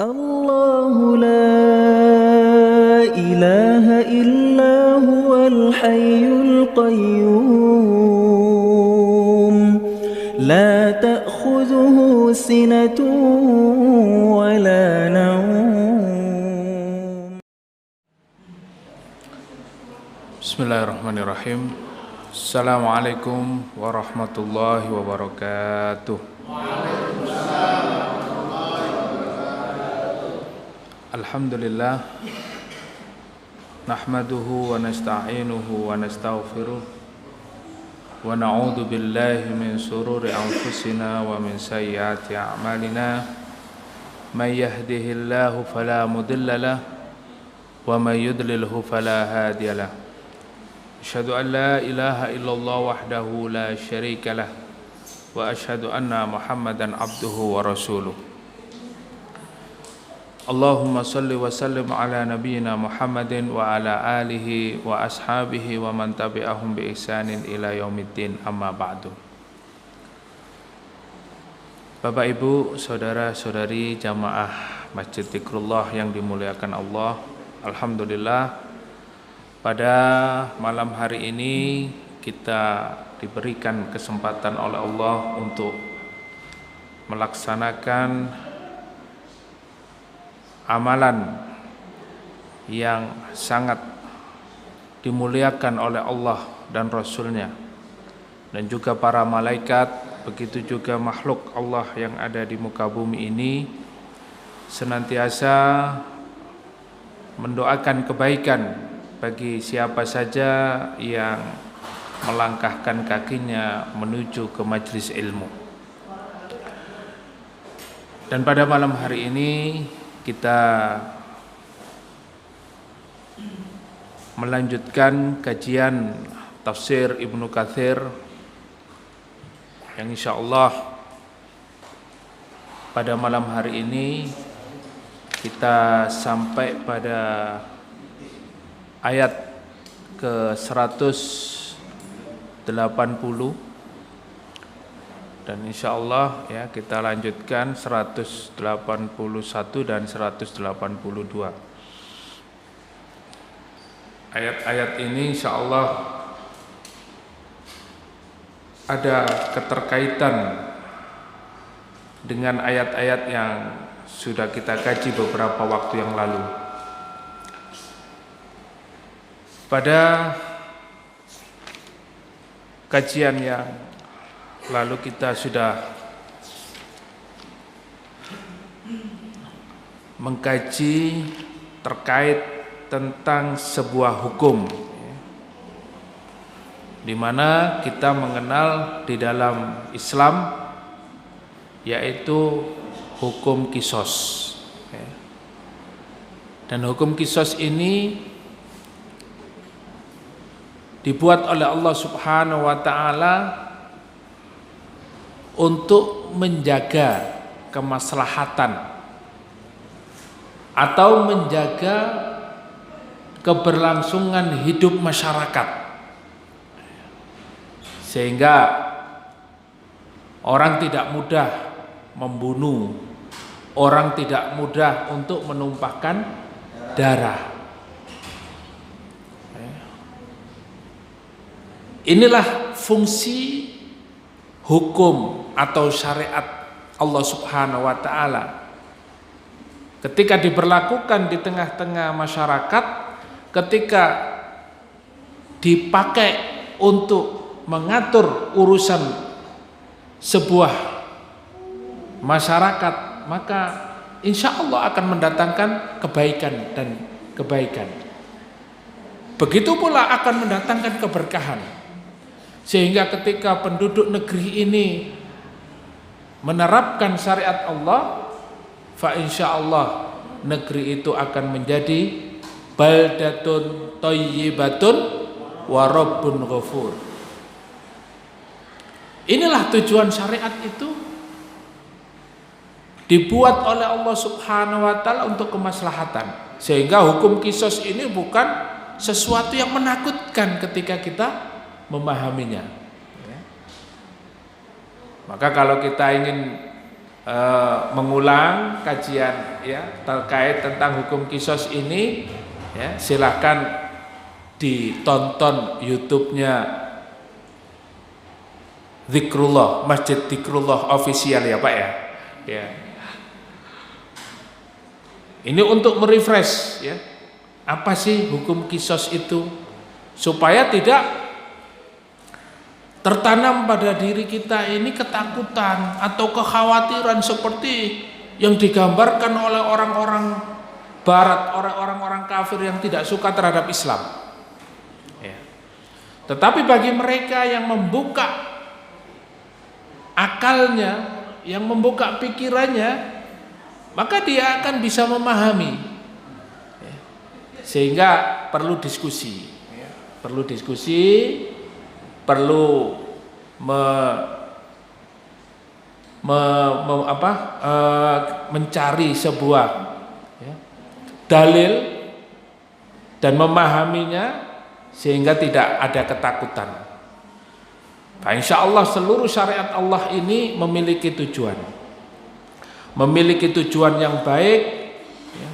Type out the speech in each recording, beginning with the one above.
الله لا إله إلا هو الحي القيوم لا تأخذه سنة ولا نوم. Bismillahirrahmanirrahim. Assalamualaikum warahmatullahi wabarakatuh. Alhamdulillah, nahmaduhu wa nasta'inuhu wa nastaghfiruh wa na'udzu billahi min shururi anfusina wa min sayyiati a'malina. May yahdihillahu fala mudilla lahu wa may yudlilhu fala hadiya lahu. Asyhadu an la ilaha illallah wahdahu la syarika lah wa asyhadu anna Muhammadan abduhu wa rasuluh. Allahumma salli wa sallim ala nabiyyina Muhammadin wa ala alihi wa ashabihi wa man tabi'ahum bi ihsanin ila yaumiddin, amma ba'du. Bapak Ibu, saudara-saudari jamaah Masjid Dzikrullah yang dimuliakan Allah, alhamdulillah pada malam hari ini kita diberikan kesempatan oleh Allah untuk melaksanakan amalan yang sangat dimuliakan oleh Allah dan Rasul-Nya dan juga para malaikat, begitu juga makhluk Allah yang ada di muka bumi ini, senantiasa mendoakan kebaikan bagi siapa saja yang melangkahkan kakinya menuju ke majelis ilmu. Dan pada malam hari ini kita melanjutkan kajian tafsir Ibnu Katsir yang insyaallah pada malam hari ini kita sampai pada ayat ke 180 dan insyaallah ya kita lanjutkan 181 dan 182. Ayat-ayat ini insyaallah ada keterkaitan dengan ayat-ayat yang sudah kita kaji beberapa waktu yang lalu. Pada kajian yang lalu kita sudah mengkaji terkait tentang sebuah hukum, di mana kita mengenal di dalam Islam yaitu hukum qisas. Dan hukum qisas ini dibuat oleh Allah Subhanahu wa taala untuk menjaga kemaslahatan atau menjaga keberlangsungan hidup masyarakat, sehingga orang tidak mudah membunuh, orang tidak mudah untuk menumpahkan darah. Inilah fungsi hukum atau syariat Allah Subhanahu wa taala ketika diberlakukan di tengah-tengah masyarakat, ketika dipakai untuk mengatur urusan sebuah masyarakat, maka insya Allah akan mendatangkan kebaikan dan kebaikan. Begitu pula akan mendatangkan keberkahan, sehingga ketika penduduk negeri ini menerapkan syariat Allah, fa insyaallah negeri itu akan menjadi baldatun thayyibatun wa rabbun ghafur. Inilah tujuan syariat itu dibuat oleh Allah Subhanahu wa taala untuk kemaslahatan, sehingga hukum qisas ini bukan sesuatu yang menakutkan ketika kita memahaminya. Maka kalau kita ingin mengulang kajian ya terkait tentang hukum kisos ini, ya silahkan ditonton YouTube-nya Zikrullah, Masjid Zikrullah Official ya Pak ya. Ya. Ini untuk merefresh ya. Apa sih hukum kisos itu? Supaya tidak tertanam pada diri kita ini ketakutan atau kekhawatiran seperti yang digambarkan oleh orang-orang barat, orang-orang kafir yang tidak suka terhadap Islam. Ya. Tetapi bagi mereka yang membuka akalnya, yang membuka pikirannya, maka dia akan bisa memahami. Ya. Sehingga perlu diskusi, ya. Perlu diskusi, perlu mencari sebuah ya, dalil dan memahaminya sehingga tidak ada ketakutan. Nah, insya Allah seluruh syariat Allah ini memiliki tujuan yang baik, ya,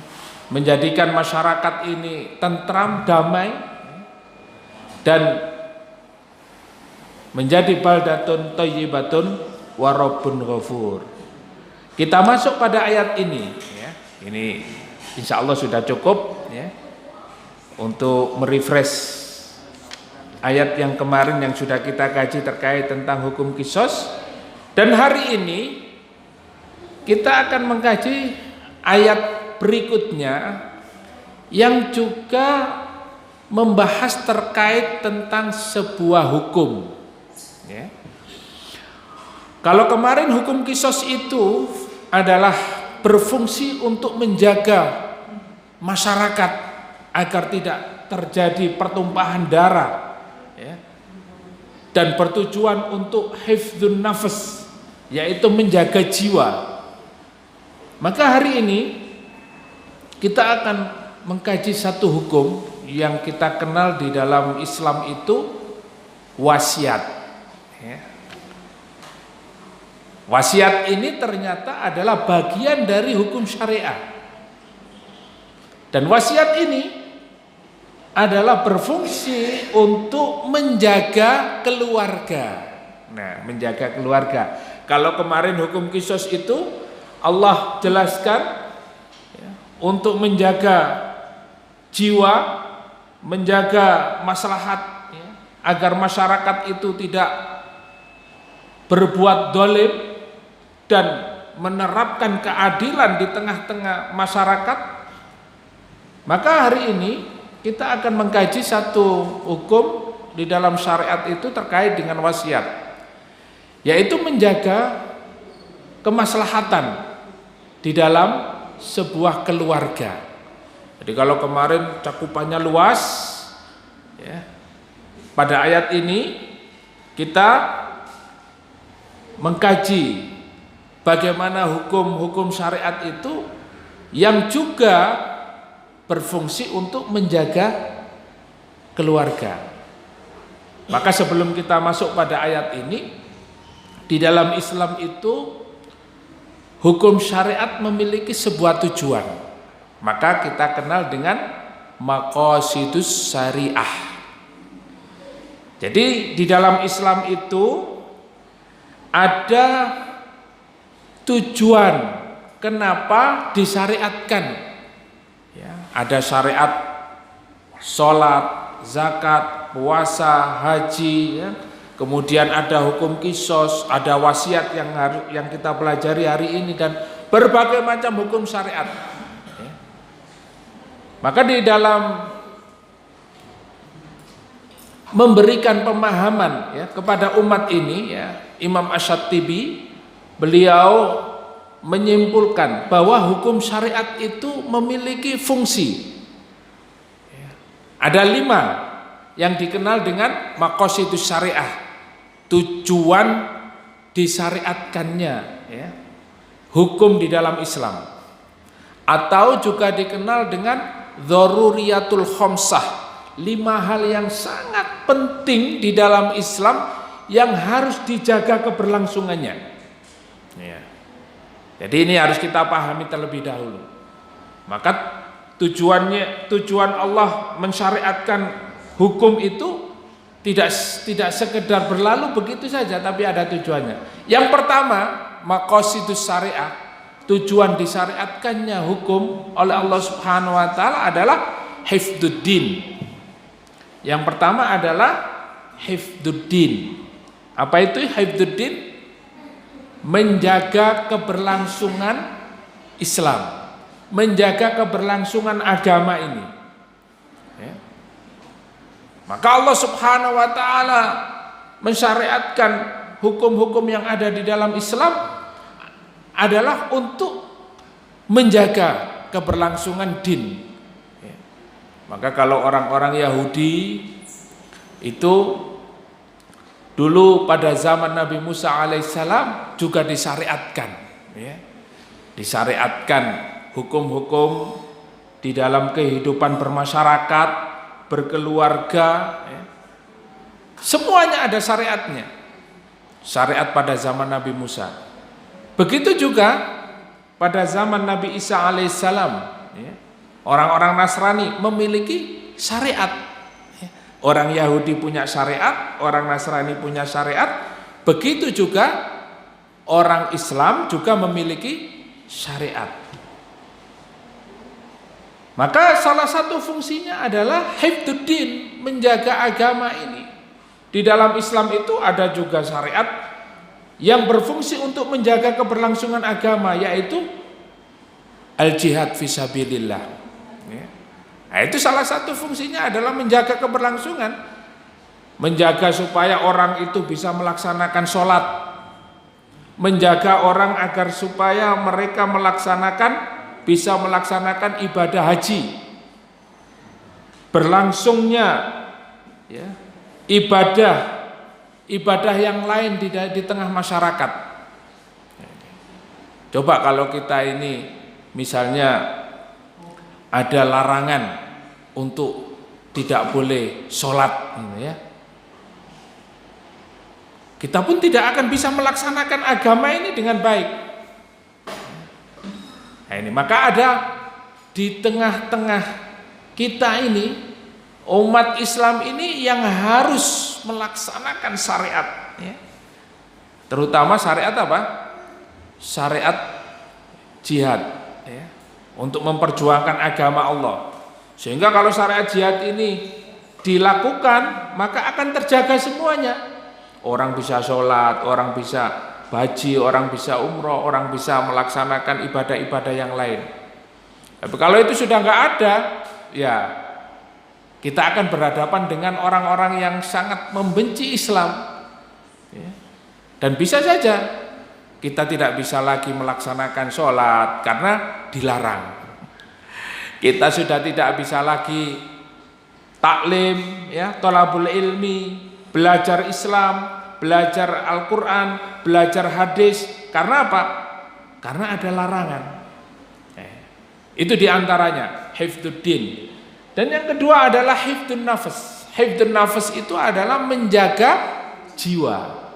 menjadikan masyarakat ini tentram, damai, dan menjadi baldatun thayyibatun wa rabbun ghafur. Kita masuk pada ayat ini, ya. Ini insya Allah sudah cukup ya, untuk merefresh ayat yang kemarin yang sudah kita kaji terkait tentang hukum kisos. Dan hari ini kita akan mengkaji ayat berikutnya yang juga membahas terkait tentang sebuah hukum ya. Kalau kemarin hukum kisos itu adalah berfungsi untuk menjaga masyarakat agar tidak terjadi pertumpahan darah ya, dan bertujuan untuk hifdzun nafas, yaitu menjaga jiwa. Maka hari ini kita akan mengkaji satu hukum yang kita kenal di dalam Islam itu wasiat ya. Wasiat ini ternyata adalah bagian dari hukum syariah. Dan wasiat ini adalah berfungsi untuk menjaga keluarga. Nah, menjaga keluarga. Kalau kemarin hukum kisos itu Allah jelaskan ya, untuk menjaga jiwa, menjaga maslahat ya, agar masyarakat itu tidak berbuat dolim dan menerapkan keadilan di tengah-tengah masyarakat. Maka hari ini kita akan mengkaji satu hukum di dalam syariat itu terkait dengan wasiat, yaitu menjaga kemaslahatan di dalam sebuah keluarga. Jadi kalau kemarin cakupannya luas ya, pada ayat ini kita mengkaji bagaimana hukum-hukum syariat itu yang juga berfungsi untuk menjaga keluarga. Maka sebelum kita masuk pada ayat ini, di dalam Islam itu hukum syariat memiliki sebuah tujuan. Maka kita kenal dengan maqasidus syariah. Jadi di dalam Islam itu ada tujuan kenapa disyariatkan ya, ada syariat sholat, zakat, puasa, haji ya. Kemudian ada hukum kisos, ada wasiat yang kita pelajari hari ini, dan berbagai macam hukum syariat ya. Maka di dalam memberikan pemahaman ya, kepada umat ini ya, Imam Asy-Syatibi beliau menyimpulkan bahwa hukum syariat itu memiliki fungsi ya. Ada 5 yang dikenal dengan maqasidus syariah, tujuan disyariatkannya ya, hukum di dalam Islam, atau juga dikenal dengan dzaruriyatul khamsah, 5 hal yang sangat penting di dalam Islam yang harus dijaga keberlangsungannya ya. Jadi ini harus kita pahami terlebih dahulu. Maka tujuan Allah mensyariatkan hukum itu tidak sekedar berlalu begitu saja, tapi ada tujuannya. Yang pertama, maqasidus syariah, tujuan disyariatkannya hukum oleh Allah Subhanahu wa taala adalah hifdzuddin. Yang pertama adalah hifdzuddin. Apa itu hifdzuddin? Menjaga keberlangsungan Islam, menjaga keberlangsungan agama ini. Ya. Maka Allah Subhanahu wa taala mensyariatkan hukum-hukum yang ada di dalam Islam adalah untuk menjaga keberlangsungan din. Ya. Maka kalau orang-orang Yahudi itu dulu pada zaman Nabi Musa alaihissalam juga disyariatkan, ya. Disyariatkan hukum-hukum di dalam kehidupan bermasyarakat, berkeluarga, ya. Semuanya ada syariatnya. Syariat pada zaman Nabi Musa. Begitu juga pada zaman Nabi Isa alaihissalam, ya. Orang-orang Nasrani memiliki syariat. Orang Yahudi punya syariat, orang Nasrani punya syariat, begitu juga orang Islam juga memiliki syariat. Maka salah satu fungsinya adalah hifdzuddin, menjaga agama ini. Di dalam Islam itu ada juga syariat yang berfungsi untuk menjaga keberlangsungan agama, yaitu al-jihad fisabilillah. Nah, itu salah satu fungsinya adalah menjaga keberlangsungan, menjaga supaya orang itu bisa melaksanakan sholat, menjaga orang agar supaya mereka bisa melaksanakan ibadah haji, berlangsungnya, ya, ibadah yang lain di tengah masyarakat. Coba kalau kita ini misalnya ada larangan untuk tidak boleh sholat, ya. Kita pun tidak akan bisa melaksanakan agama ini dengan baik. Nah, ini maka ada di tengah-tengah kita ini, umat Islam ini yang harus melaksanakan syariat, ya. Terutama syariat apa? Syariat jihad, ya, untuk memperjuangkan agama Allah. Sehingga kalau syariat jihad ini dilakukan, maka akan terjaga semuanya. Orang bisa sholat, orang bisa haji, orang bisa umroh, orang bisa melaksanakan ibadah-ibadah yang lain. Tapi kalau itu sudah nggak ada, ya kita akan berhadapan dengan orang-orang yang sangat membenci Islam, ya. Dan bisa saja kita tidak bisa lagi melaksanakan sholat karena dilarang. Kita sudah tidak bisa lagi taklim, ya, thalabul ilmi, belajar Islam, belajar Al-Quran, belajar hadis. Karena apa? Karena ada larangan. Itu diantaranya hifdzuddin. Dan yang kedua adalah hifdzun nafas. Hifdzun nafas itu adalah menjaga jiwa.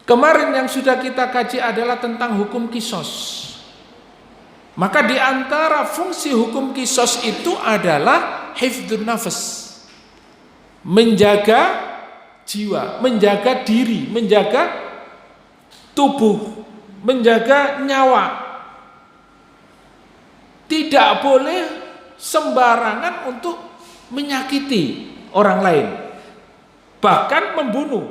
Kemarin yang sudah kita kaji adalah tentang hukum kisos. Maka di antara fungsi hukum kisos itu adalah hifdzun nafas, menjaga jiwa, menjaga diri, menjaga tubuh, menjaga nyawa. Tidak boleh sembarangan untuk menyakiti orang lain, bahkan membunuh.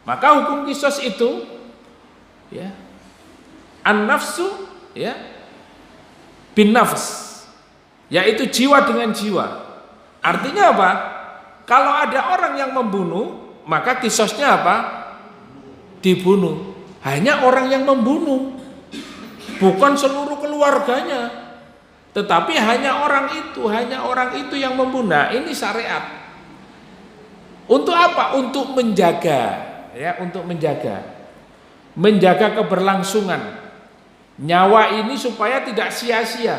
Maka hukum kisos itu, ya, an-nafsu, ya, bin nafs, yaitu jiwa dengan jiwa. Artinya apa? Kalau ada orang yang membunuh, maka kisosnya apa? Dibunuh. Hanya orang yang membunuh, bukan seluruh keluarganya, tetapi hanya orang itu yang membunuh. Nah, ini syariat. Untuk apa? Untuk menjaga, ya, untuk menjaga keberlangsungan nyawa ini supaya tidak sia-sia,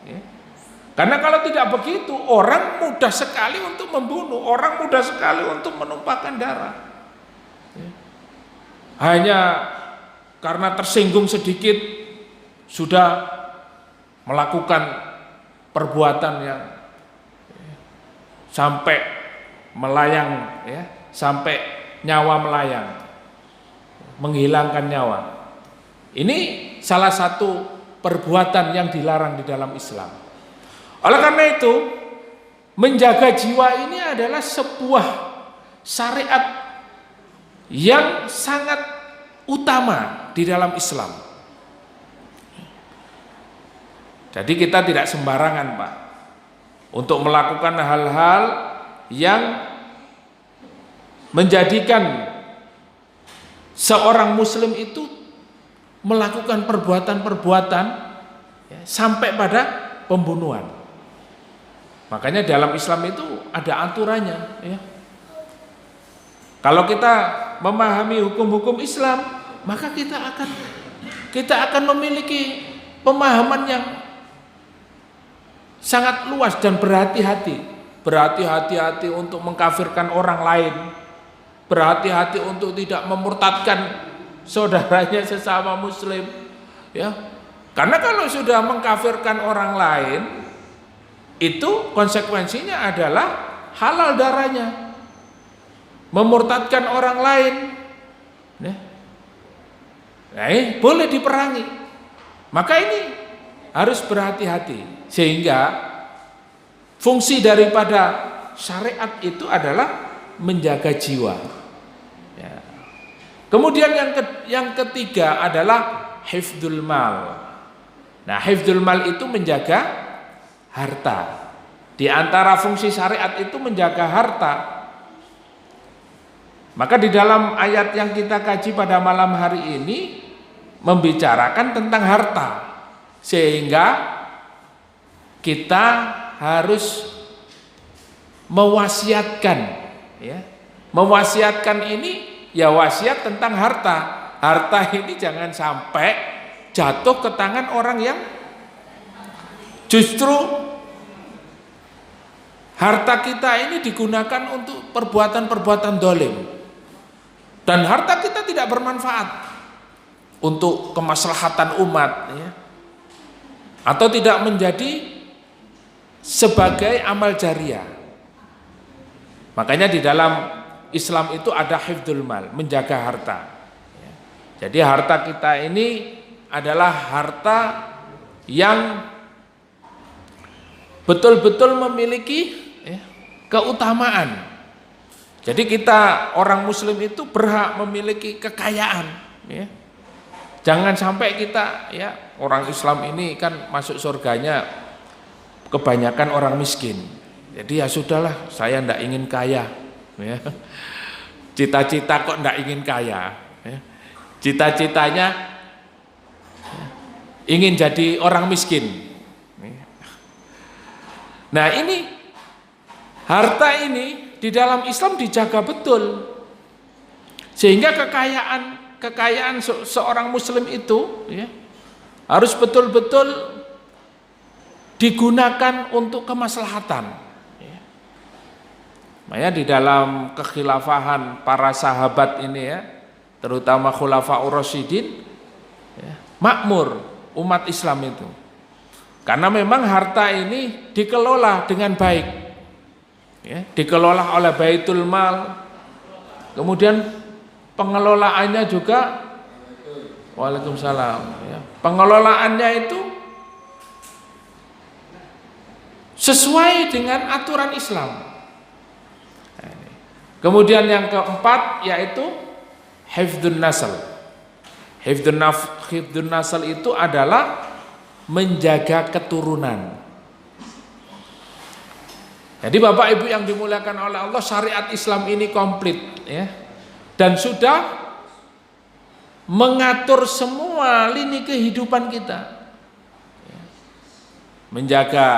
ya. Karena kalau tidak begitu, orang mudah sekali untuk membunuh, orang mudah sekali untuk menumpahkan darah, ya. Hanya karena tersinggung sedikit sudah melakukan perbuatan yang sampai melayang, ya, sampai nyawa melayang, menghilangkan nyawa. Ini salah satu perbuatan yang dilarang di dalam Islam. Oleh karena itu, menjaga jiwa ini adalah sebuah syariat yang sangat utama di dalam Islam. Jadi kita tidak sembarangan, Pak, untuk melakukan hal-hal yang menjadikan seorang muslim itu melakukan perbuatan-perbuatan, ya, sampai pada pembunuhan. Makanya dalam Islam itu ada aturannya, ya. Kalau kita memahami hukum-hukum Islam, maka kita akan memiliki pemahaman yang sangat luas dan berhati-hati untuk mengkafirkan orang lain, berhati-hati untuk tidak memurtadkan saudaranya sesama muslim, ya. Karena kalau sudah mengkafirkan orang lain, itu konsekuensinya adalah halal darahnya. Memurtadkan orang lain, ya, boleh diperangi. Maka ini harus berhati-hati, sehingga fungsi daripada syariat itu adalah menjaga jiwa, ya. Kemudian yang ketiga adalah hifdzul mal. Nah, hifdzul mal itu menjaga harta. Di antara fungsi syariat itu menjaga harta. Maka di dalam ayat yang kita kaji pada malam hari ini membicarakan tentang harta, sehingga kita harus mewasiatkan, ya. Mewasiatkan ini ya wasiat tentang harta. Harta ini jangan sampai jatuh ke tangan orang yang justru harta kita ini digunakan untuk perbuatan-perbuatan dolim, dan harta kita tidak bermanfaat untuk kemaslahatan umat, ya, atau tidak menjadi sebagai amal jariah. Makanya di dalam Islam itu ada hifdzul mal, menjaga harta, ya. Jadi harta kita ini adalah harta yang betul-betul memiliki, ya, keutamaan. Jadi kita orang muslim itu berhak memiliki kekayaan, ya. Jangan sampai kita, ya, orang Islam ini kan masuk surganya kebanyakan orang miskin. Jadi ya sudahlah, saya ndak ingin kaya, ya. Cita-cita kok ndak ingin kaya, ya. Cita-citanya, ya, ingin jadi orang miskin. Nah, ini harta ini di dalam Islam dijaga betul, sehingga kekayaan seorang muslim itu, ya, harus betul-betul digunakan untuk kemaslahatan, ya. Makanya di dalam kekhilafahan para sahabat ini, ya, terutama Khulafaur Rasyidin, ya, makmur umat Islam itu, karena memang harta ini dikelola dengan baik, ya, dikelola oleh Baitul Mal. Kemudian pengelolaannya juga, waalaikumsalam, ya, pengelolaannya itu sesuai dengan aturan Islam. Kemudian yang keempat yaitu hifdzun nasl. Hifdzun nasl itu adalah menjaga keturunan. Jadi Bapak Ibu yang dimuliakan oleh Allah, syariat Islam ini komplit, ya, dan sudah mengatur semua lini kehidupan kita, menjaga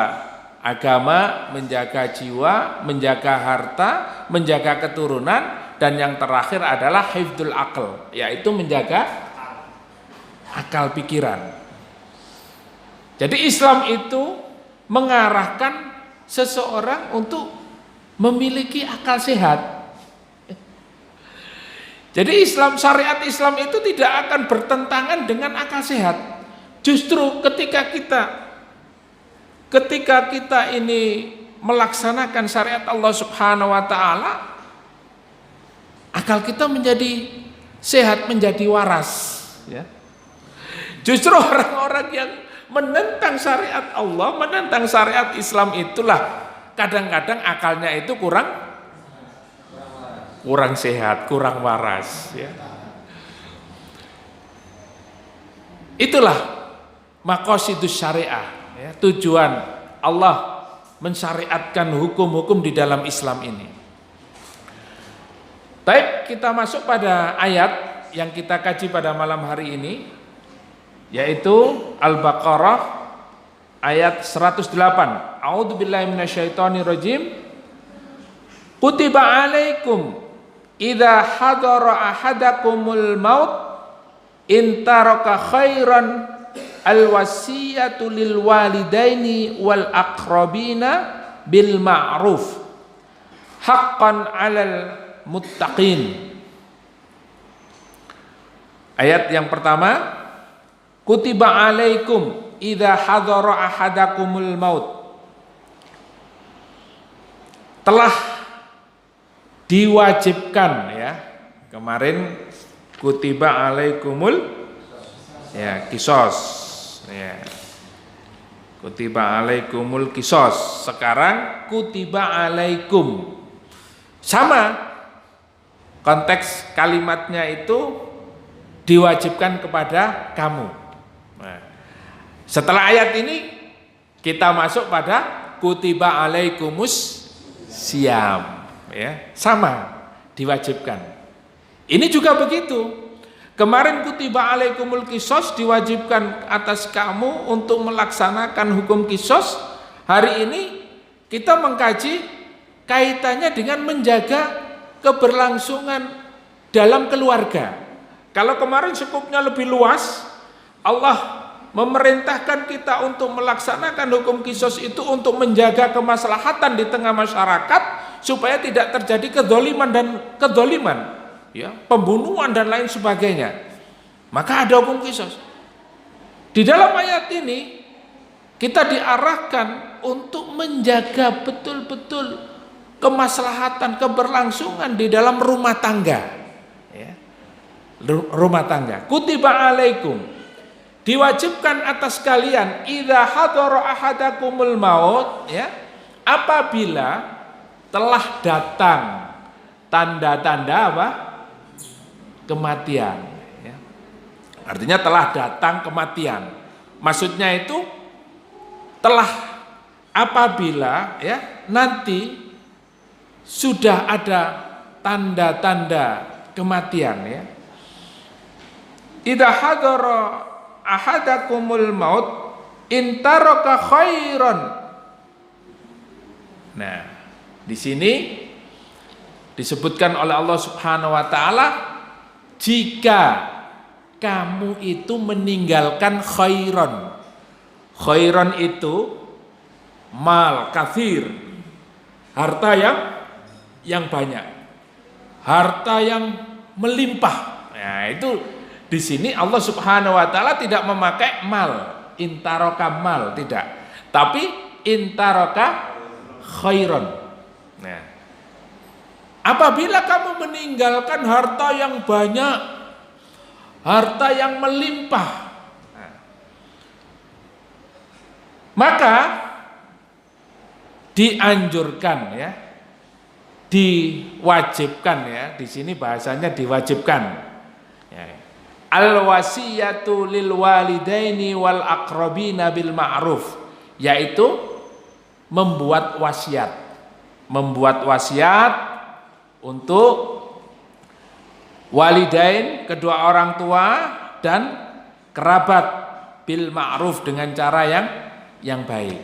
agama, menjaga jiwa, menjaga harta, menjaga keturunan, dan yang terakhir adalah hifdzul aql, yaitu menjaga akal pikiran. Jadi Islam itu mengarahkan seseorang untuk memiliki akal sehat. Jadi syariat Islam itu tidak akan bertentangan dengan akal sehat. Justru ketika kita ini melaksanakan syariat Allah Subhanahu wa taala, akal kita menjadi sehat, menjadi waras, ya. Justru orang-orang yang menentang syariat Allah, menentang syariat Islam itulah kadang-kadang akalnya itu kurang sehat, kurang waras, ya. Itulah maqasidus syariah, ya, tujuan Allah mensyariatkan hukum-hukum di dalam Islam ini. Baik, kita masuk pada ayat yang kita kaji pada malam hari ini, yaitu Al-Baqarah ayat 108. A'udzubillahi minasyaitonirrajim. Kutiba 'alaikum idza hadara ahadakumul maut in taraka khairan al-wasiyatu lil walidaini wal aqrabina bil ma'ruf haqqan 'alal muttaqin. Ayat yang pertama, kutiba 'alaikum idza hadara ahadakumul maut. Telah diwajibkan, ya. Kemarin kutiba 'alaikumul, ya, kisos, ya. Kutiba 'alaikumul kisos. Sekarang kutiba 'alaikum. Sama konteks kalimatnya itu diwajibkan kepada kamu. Nah, setelah ayat ini kita masuk pada kutiba 'alaikumus siyam, ya, sama diwajibkan. Ini juga begitu. Kemarin kutiba 'alaikumul kisos, diwajibkan atas kamu untuk melaksanakan hukum kisos. Hari ini kita mengkaji kaitannya dengan menjaga keberlangsungan dalam keluarga. Kalau kemarin skupnya lebih luas, Allah memerintahkan kita untuk melaksanakan hukum kisos itu untuk menjaga kemaslahatan di tengah masyarakat supaya tidak terjadi kedzaliman, ya, pembunuhan dan lain sebagainya. Maka ada hukum kisos. Di dalam ayat ini kita diarahkan untuk menjaga betul-betul kemaslahatan, keberlangsungan di dalam rumah tangga, ya. Rumah tangga. Kutiba 'alaikum, diwajibkan atas kalian, idza hadara ahadakumul maut, ya, apabila telah datang tanda-tanda apa? Kematian, ya. Artinya telah datang kematian. Maksudnya itu telah apabila, ya, nanti sudah ada tanda-tanda kematian, ya. Idza hadara ahadakumul maut in taraka khairan. Nah, di sini disebutkan oleh Allah Subhanahu wa taala, jika kamu itu meninggalkan khairan. Khairan itu mal kathir, harta yang banyak, harta yang melimpah. Nah, itu di sini Allah Subhanahu wa taala tidak memakai mal, intaroka mal, tidak. Tapi intaroka khairan. Nah, apabila kamu meninggalkan harta yang banyak, harta yang melimpah, maka dianjurkan, ya, diwajibkan, ya, di sini bahasanya diwajibkan, ya. Al-wasiyatu lil walidaini wal aqrabina bil ma'ruf, yaitu membuat wasiat untuk walidain, kedua orang tua, dan kerabat, bil ma'ruf, dengan cara yang baik.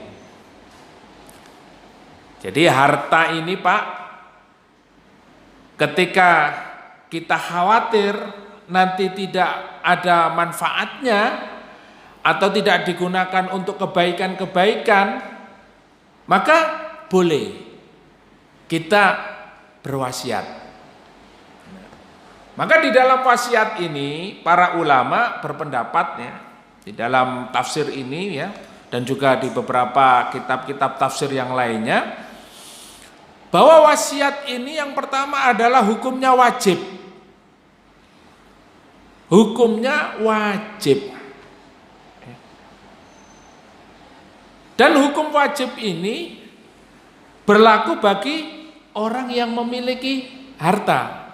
Jadi harta ini, Pak, ketika kita khawatir nanti tidak ada manfaatnya atau tidak digunakan untuk kebaikan-kebaikan, maka boleh kita berwasiat. Maka di dalam wasiat ini para ulama berpendapatnya di dalam tafsir ini ya, dan juga di beberapa kitab-kitab tafsir yang lainnya, bahwa wasiat ini yang pertama adalah hukumnya wajib. Hukumnya wajib. Dan hukum wajib ini berlaku bagi orang yang memiliki harta.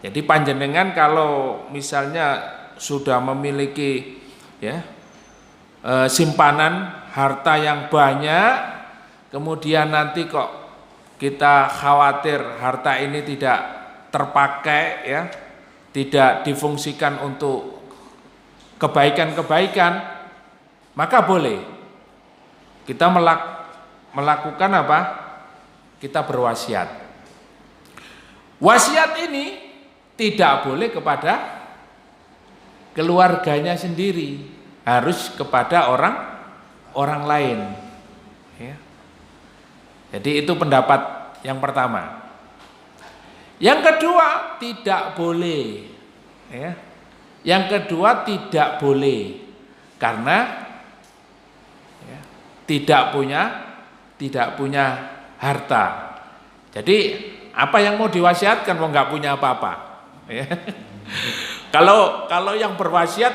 Jadi panjenengan kalau misalnya sudah memiliki ya simpanan harta yang banyak, kemudian nanti kok kita khawatir harta ini tidak terpakai ya, tidak difungsikan untuk kebaikan-kebaikan, maka boleh kita melakukan apa? Kita berwasiat. Wasiat ini tidak boleh kepada keluarganya sendiri, harus kepada orang lain. Ya. Jadi itu pendapat yang pertama. Yang kedua tidak boleh. Ya. Yang kedua tidak boleh karena ya, tidak punya harta. Jadi apa yang mau diwasiatkan mau nggak punya apa-apa. Ya. Kalau yang berwasiat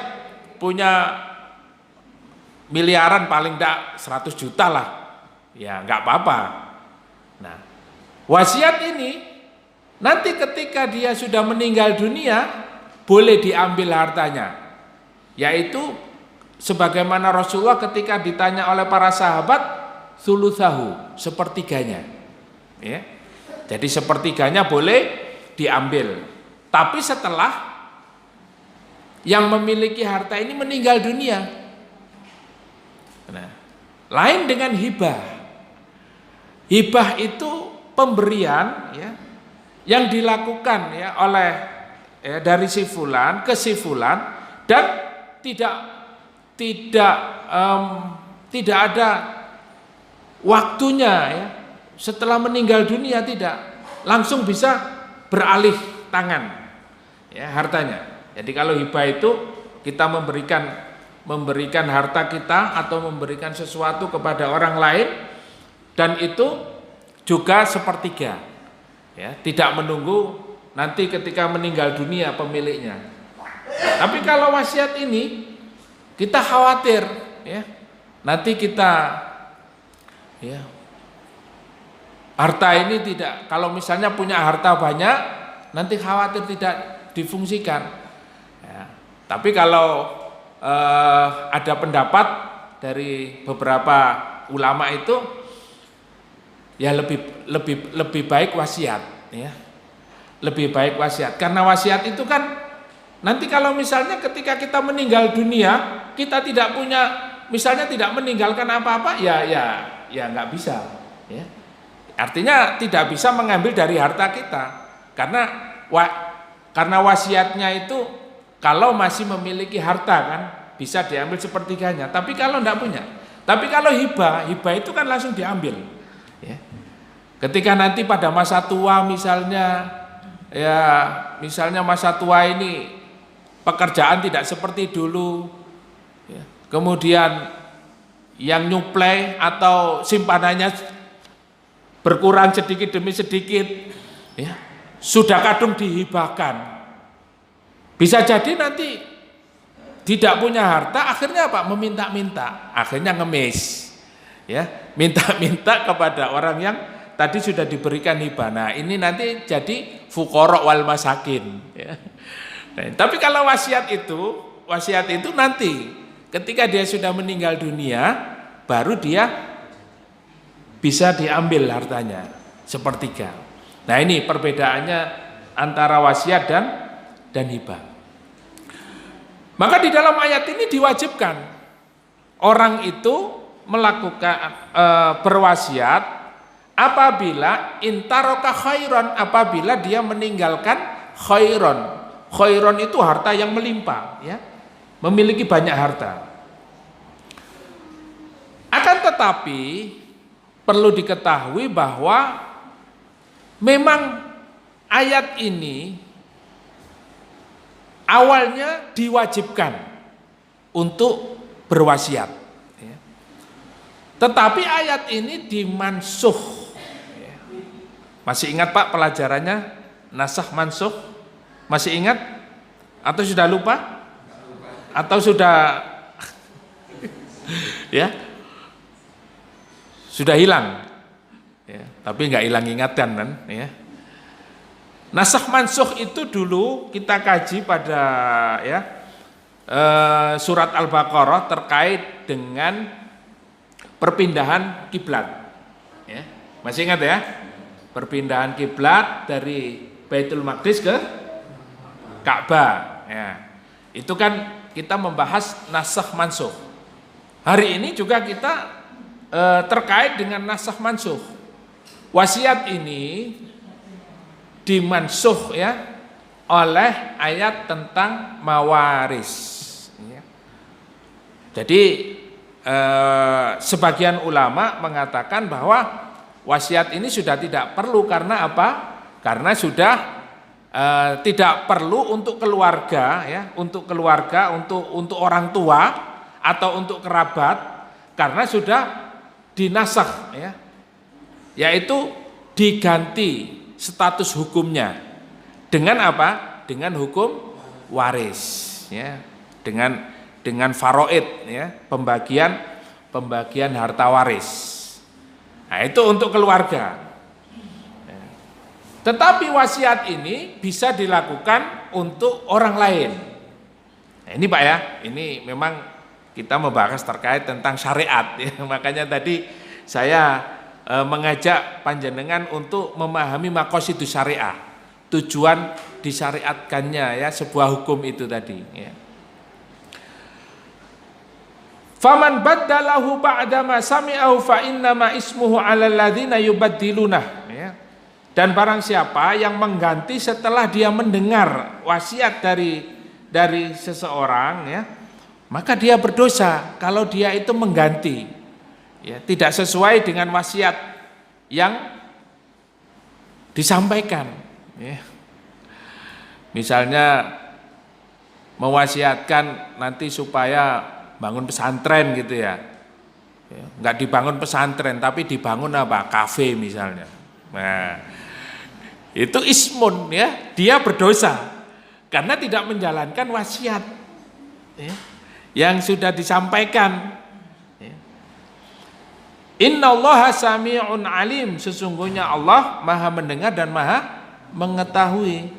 punya miliaran paling enggak 100 juta lah, ya nggak apa-apa. Nah, wasiat ini nanti ketika dia sudah meninggal dunia boleh diambil hartanya, yaitu sebagaimana Rasulullah ketika ditanya oleh para sahabat, sulusahu, sepertiganya. Ya. Jadi sepertiganya boleh diambil. Tapi setelah yang memiliki harta ini meninggal dunia. Nah, lain dengan hibah. Hibah itu pemberian ya, yang dilakukan ya oleh ya, dari si fulan ke si fulan dan tidak ada waktunya ya. Setelah meninggal dunia tidak langsung bisa beralih tangan ya hartanya. Jadi kalau hibah itu kita memberikan harta kita atau memberikan sesuatu kepada orang lain, dan itu juga sepertiga ya, tidak menunggu nanti ketika meninggal dunia pemiliknya. Tapi kalau wasiat ini kita khawatir ya, nanti kita ya harta ini tidak, kalau misalnya punya harta banyak nanti khawatir tidak difungsikan ya. Tapi kalau ada pendapat dari beberapa ulama itu ya lebih baik wasiat ya, lebih baik wasiat, karena wasiat itu kan nanti kalau misalnya ketika kita meninggal dunia kita tidak punya, misalnya tidak meninggalkan apa-apa ya nggak bisa ya, artinya tidak bisa mengambil dari harta kita karena wasiatnya itu kalau masih memiliki harta kan bisa diambil sepertiganya, tapi kalau tidak punya. Tapi kalau hibah itu kan langsung diambil ya. Ketika nanti pada masa tua misalnya masa tua ini pekerjaan tidak seperti dulu ya, kemudian yang nyuplai atau simpanannya berkurang sedikit demi sedikit ya, sudah kadung dihibahkan, bisa jadi nanti tidak punya harta, akhirnya apa? Meminta-minta, akhirnya ngemis ya, minta-minta kepada orang yang tadi sudah diberikan hibah. Nah ini nanti jadi fuqara wal masakin ya. Nah, tapi kalau wasiat itu nanti ketika dia sudah meninggal dunia baru dia bisa diambil hartanya sepertiga. Nah ini perbedaannya antara wasiat dan hibah. Maka di dalam ayat ini diwajibkan orang itu melakukan berwasiat apabila intaroka khairon, apabila dia meninggalkan khairon. Khairon itu harta yang melimpah ya, memiliki banyak harta. Akan tetapi perlu diketahui bahwa memang ayat ini awalnya diwajibkan untuk berwasiat. Ya. Tetapi ayat ini dimansuh. Ya. Masih ingat Pak pelajarannya nasakh mansuh? Masih ingat? Atau sudah lupa? Atau sudah ya sudah hilang? Ya, tapi nggak hilang ingatan kan? Ya. Nasakh mansuh itu dulu kita kaji pada ya surat Al-Baqarah terkait dengan perpindahan kiblat. Ya. Masih ingat ya? Perpindahan kiblat dari Baitul Maqdis ke Ka'bah. Ya. Itu kan kita membahas nasakh mansuh. Hari ini juga kita terkait dengan nasakh mansuh. Wasiat ini dimansuh ya oleh ayat tentang mawaris. Ya. Jadi sebagian ulama mengatakan bahwa wasiat ini sudah tidak perlu karena apa? Karena sudah tidak perlu untuk keluarga ya, untuk keluarga, untuk orang tua atau untuk kerabat karena sudah dinasakh ya. Yaitu diganti status hukumnya dengan apa? Dengan hukum waris ya. Dengan faraid ya, pembagian harta waris. Nah, itu untuk keluarga. Tetapi wasiat ini bisa dilakukan untuk orang lain. Nah, ini Pak ya, ini memang kita membahas terkait tentang syariat ya. Makanya tadi saya mengajak panjenengan untuk memahami maqasidus syariah, tujuan disyariatkannya ya sebuah hukum itu tadi ya. Faman baddalahu ba'dama sami'ahu fa innama ismuhu 'alal ladzina yubaddilunah ya. Dan barang siapa yang mengganti setelah dia mendengar wasiat dari seseorang ya, maka dia berdosa kalau dia itu mengganti ya, tidak sesuai dengan wasiat yang disampaikan ya. Misalnya mewasiatkan nanti supaya bangun pesantren gitu ya, nggak dibangun pesantren tapi dibangun apa? Kafe misalnya. Nah, itu ismun ya, dia berdosa karena tidak menjalankan wasiat ya, yang sudah disampaikan. Innallaha sami'un alim, sesungguhnya Allah Maha mendengar dan Maha mengetahui.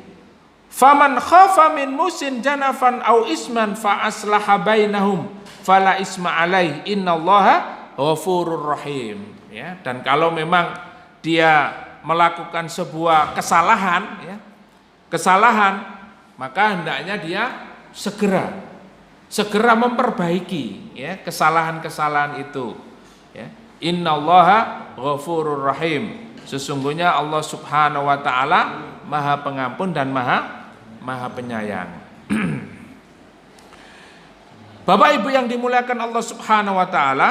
Faman khafa min musin janafan au isman fa aslaha bainahum fala isma alaih innallaha ghafurur rahim ya. Dan kalau memang dia melakukan sebuah kesalahan ya, maka hendaknya dia segera memperbaiki ya kesalahan-kesalahan itu ya. Innallaha ghafurur rahim, sesungguhnya Allah Subhanahu wa taala Maha Pengampun dan Maha Penyayang. Bapak Ibu yang dimuliakan Allah Subhanahu wa taala,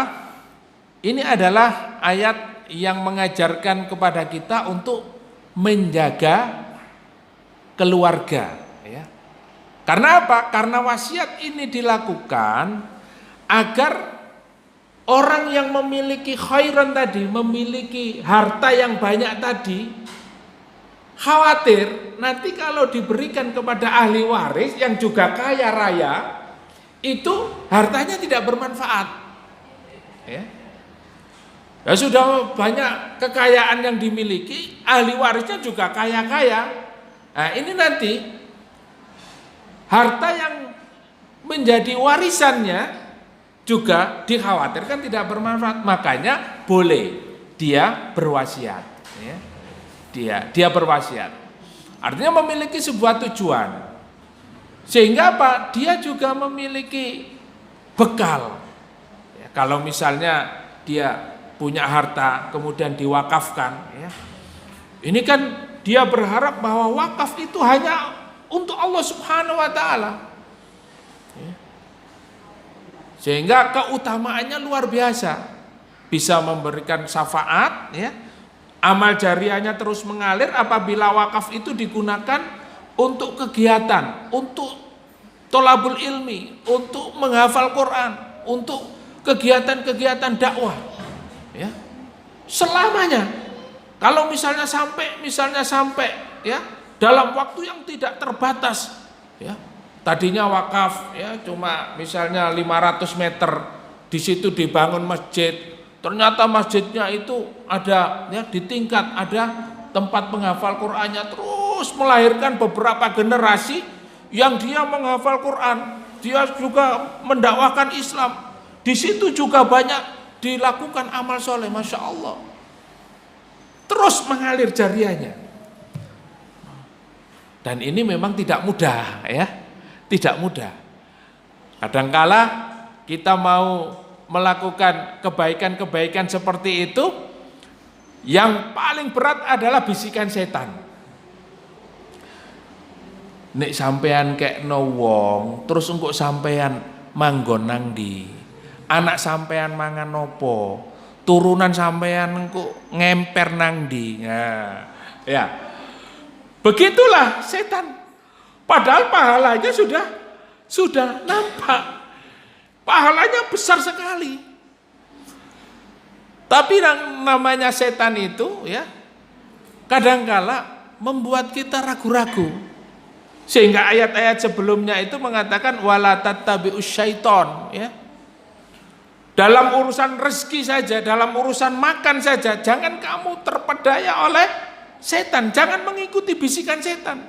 ini adalah ayat yang mengajarkan kepada kita untuk menjaga keluarga ya. Karena apa? Karena wasiat ini dilakukan agar orang yang memiliki khairan tadi, memiliki harta yang banyak tadi, khawatir nanti kalau diberikan kepada ahli waris yang juga kaya raya, itu hartanya tidak bermanfaat. Ya. Ya sudah banyak kekayaan yang dimiliki, ahli warisnya juga kaya-kaya. Nah, ini nanti harta yang menjadi warisannya juga dikhawatirkan tidak bermanfaat, makanya boleh dia berwasiat ya. Dia berwasiat artinya memiliki sebuah tujuan, sehingga apa? Dia juga memiliki bekal ya. Kalau misalnya dia punya harta kemudian diwakafkan ya, ini kan dia berharap bahwa wakaf itu hanya untuk Allah Subhanahu wa taala ya. Sehingga keutamaannya luar biasa, bisa memberikan syafaat ya, amal jariahnya terus mengalir apabila wakaf itu digunakan untuk kegiatan, untuk tolabul ilmi, untuk menghafal Quran, untuk kegiatan-kegiatan dakwah, ya, selamanya. Kalau misalnya sampai ya dalam waktu yang tidak terbatas, ya, tadinya wakaf, ya, cuma misalnya 500 meter, di situ dibangun masjid, ternyata masjidnya itu ada, ya, di tingkat ada tempat menghafal Qur'annya, terus melahirkan beberapa generasi yang dia menghafal Quran, dia juga mendakwahkan Islam. Di situ juga banyak dilakukan amal soleh, masya Allah. Terus mengalir jariahnya. Dan ini memang tidak mudah, ya, tidak mudah. Kadangkala kita mau melakukan kebaikan-kebaikan seperti itu, yang paling berat adalah bisikan setan. Nek sampean kekno wong, terus engko sampean manggon nang ndi? Anak sampean mangan nopo? Turunan sampean engko ngemper nang ndi? Nah, ya. Begitulah setan. Padahal pahalanya sudah nampak. Pahalanya besar sekali. Tapi yang namanya setan itu, ya, kadangkala membuat kita ragu-ragu. Sehingga ayat-ayat sebelumnya itu mengatakan wala tattabi'us syaiton, ya. Dalam urusan rezeki saja, dalam urusan makan saja, jangan kamu terpedaya oleh setan, jangan mengikuti bisikan setan.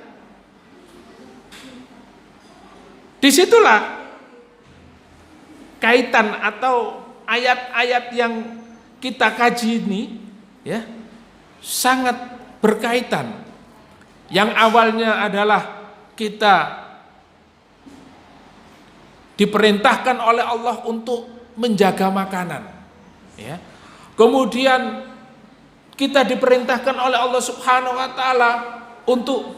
Disitulah kaitan atau ayat-ayat yang kita kaji ini, ya, sangat berkaitan. Yang awalnya adalah kita diperintahkan oleh Allah untuk menjaga makanan, ya. Kemudian kita diperintahkan oleh Allah Subhanahu wa taala untuk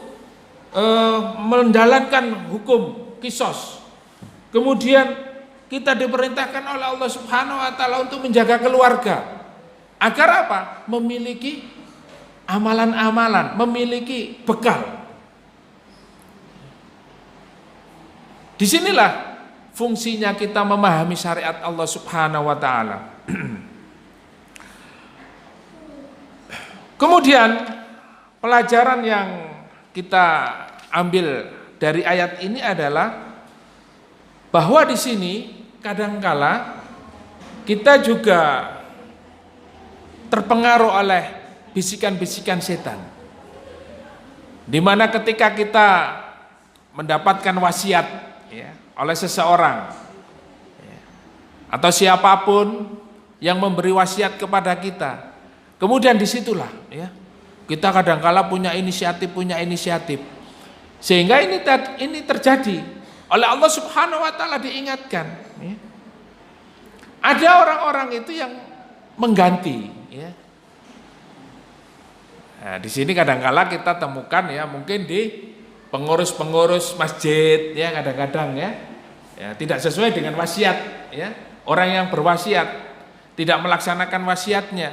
menjalankan hukum qisas. Kemudian kita diperintahkan oleh Allah Subhanahu wa taala untuk menjaga keluarga. Agar apa? Memiliki amalan-amalan, memiliki bekal. Disinilah fungsinya kita memahami syariat Allah Subhanahu wa taala. Kemudian pelajaran yang kita ambil dari ayat ini adalah bahwa di sini kadangkala kita juga terpengaruh oleh bisikan-bisikan setan. Di mana ketika kita mendapatkan wasiat, ya, oleh seseorang, ya, atau siapapun yang memberi wasiat kepada kita, kemudian disitulah, ya, kita kadangkala punya inisiatif, sehingga ini terjadi oleh Allah Subhanahu wa taala diingatkan, ya. Ada orang-orang itu yang mengganti, ya. Nah, di sini kadangkala kita temukan, ya, mungkin di pengurus-pengurus masjid, ya, kadang-kadang, ya, tidak sesuai dengan wasiat, ya. Orang yang berwasiat tidak melaksanakan wasiatnya.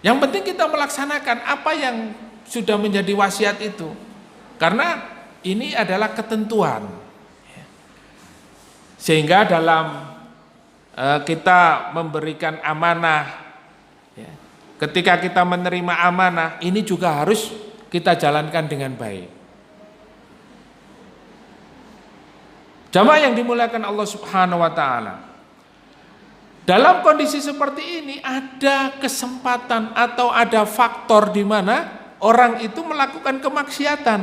Yang penting kita melaksanakan apa yang sudah menjadi wasiat itu, karena ini adalah ketentuan. Sehingga dalam kita memberikan amanah, ya, ketika kita menerima amanah, ini juga harus kita jalankan dengan baik. Jamaah yang dimuliakan Allah Subhanahu wa taala. Dalam kondisi seperti ini ada kesempatan atau ada faktor di mana orang itu melakukan kemaksiatan,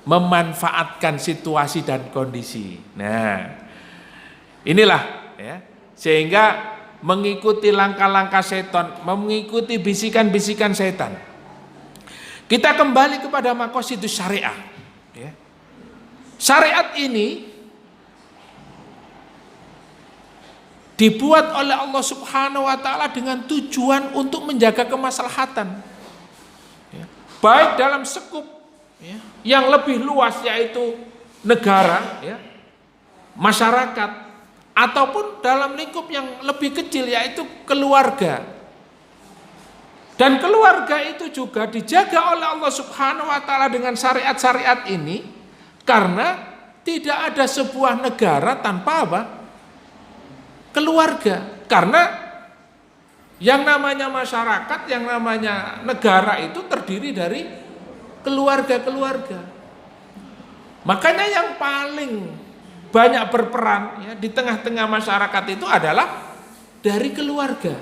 memanfaatkan situasi dan kondisi. Nah, inilah, ya, sehingga mengikuti langkah-langkah setan, mengikuti bisikan-bisikan setan. Kita kembali kepada maqasidus syariah, ya. Syariat ini dibuat oleh Allah Subhanahu wa taala dengan tujuan untuk menjaga kemaslahatan, ya, baik dalam sekup, ya, yang lebih luas yaitu negara, ya, masyarakat, ataupun dalam lingkup yang lebih kecil yaitu keluarga. Dan keluarga itu juga dijaga oleh Allah Subhanahu wa taala dengan syariat-syariat ini Karena tidak ada sebuah negara tanpa apa? Keluarga. Karena yang namanya masyarakat, yang namanya negara itu terdiri dari keluarga-keluarga. Makanya yang paling banyak berperan ya, di tengah-tengah masyarakat itu adalah dari keluarga.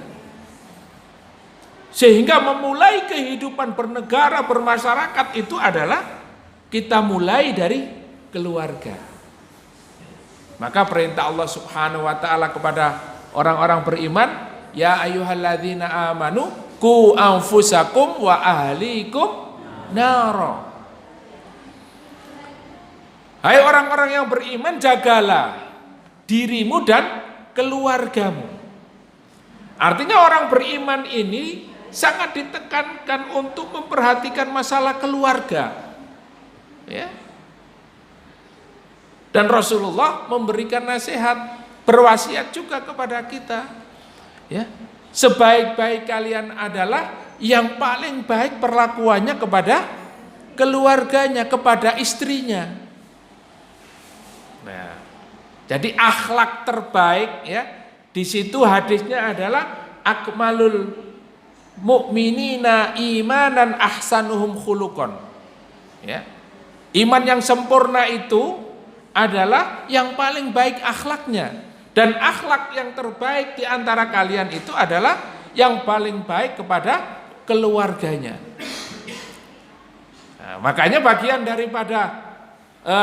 Sehingga memulai kehidupan bernegara, bermasyarakat itu adalah kita mulai dari keluarga. Maka perintah Allah Subhanahu wa taala kepada orang-orang beriman, ya ayyuhalladzina amanu qu anfusakum wa ahlikum naro. Hai orang-orang yang beriman, jagalah dirimu dan keluargamu. Artinya orang beriman ini sangat ditekankan untuk memperhatikan masalah keluarga. Ya. Dan Rasulullah memberikan nasihat, berwasiat juga kepada kita. Ya. Sebaik-baik kalian adalah yang paling baik perlakuannya kepada keluarganya, kepada istrinya. Nah, jadi akhlak terbaik ya, di situ hadisnya adalah akmalul mu'minina imanan ahsanuhum khuluqan. Ya. Iman yang sempurna itu adalah yang paling baik akhlaknya, dan akhlak yang terbaik di antara kalian itu adalah yang paling baik kepada keluarganya. Nah, makanya bagian daripada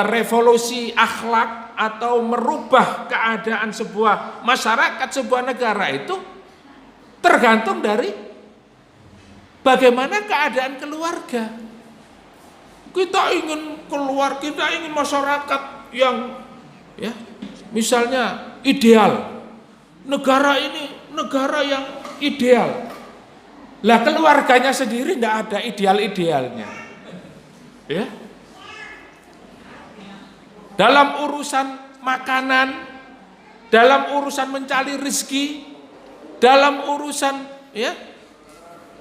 revolusi akhlak atau merubah keadaan sebuah masyarakat, sebuah negara itu tergantung dari bagaimana keadaan keluarga. Kita ingin keluar, kita ingin masyarakat yang ya, misalnya ideal. Negara ini negara yang ideal. Lah keluarganya sendiri tidak ada ideal-idealnya. Ya. Dalam urusan makanan, dalam urusan mencari rezeki, dalam urusan ya,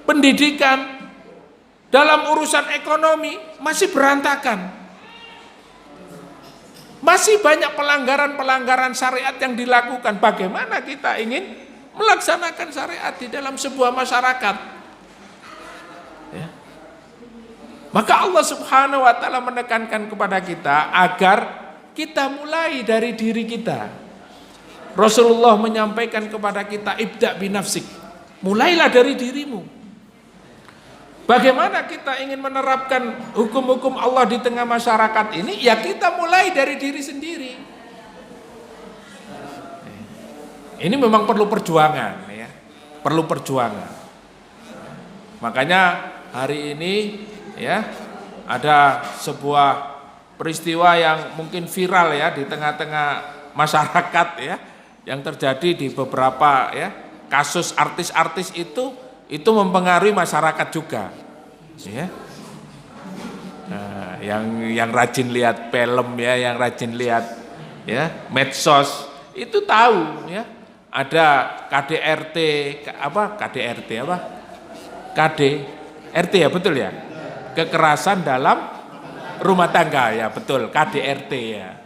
pendidikan, dalam urusan ekonomi masih berantakan. Masih banyak pelanggaran-pelanggaran syariat yang dilakukan. Bagaimana kita ingin melaksanakan syariat di dalam sebuah masyarakat? Ya. Maka Allah Subhanahu wa taala menekankan kepada kita agar kita mulai dari diri kita. Rasulullah menyampaikan kepada kita, ibda binafsik. Mulailah dari dirimu. Bagaimana kita ingin menerapkan hukum-hukum Allah di tengah masyarakat ini? Ya kita mulai dari diri sendiri. Ini memang perlu perjuangan, ya. Perlu perjuangan. Makanya hari ini ya ada sebuah peristiwa yang mungkin viral ya di tengah-tengah masyarakat ya, yang terjadi di beberapa ya kasus artis-artis itu mempengaruhi masyarakat juga, ya. Nah, yang rajin lihat film ya, yang rajin lihat ya medsos itu tahu ya, ada KDRT ya, betul ya, kekerasan dalam rumah tangga ya, betul, KDRT ya.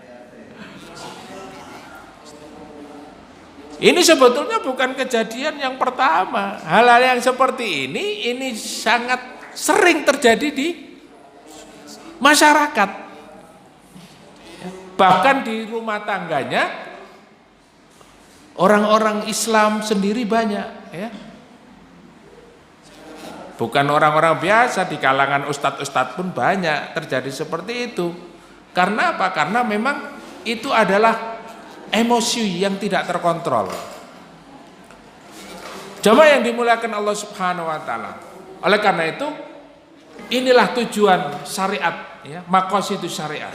Ini sebetulnya bukan kejadian yang pertama. Hal-hal yang seperti ini sangat sering terjadi di masyarakat. Bahkan di rumah tangganya orang-orang Islam sendiri banyak ya. Bukan orang-orang biasa, di kalangan ustadz-ustadz pun banyak terjadi seperti itu. Karena apa? Karena memang itu adalah emosi yang tidak terkontrol. Jamaah yang dimuliakan Allah Subhanahu wa taala. Oleh karena itu, inilah tujuan syariat ya, maqasidus syariat.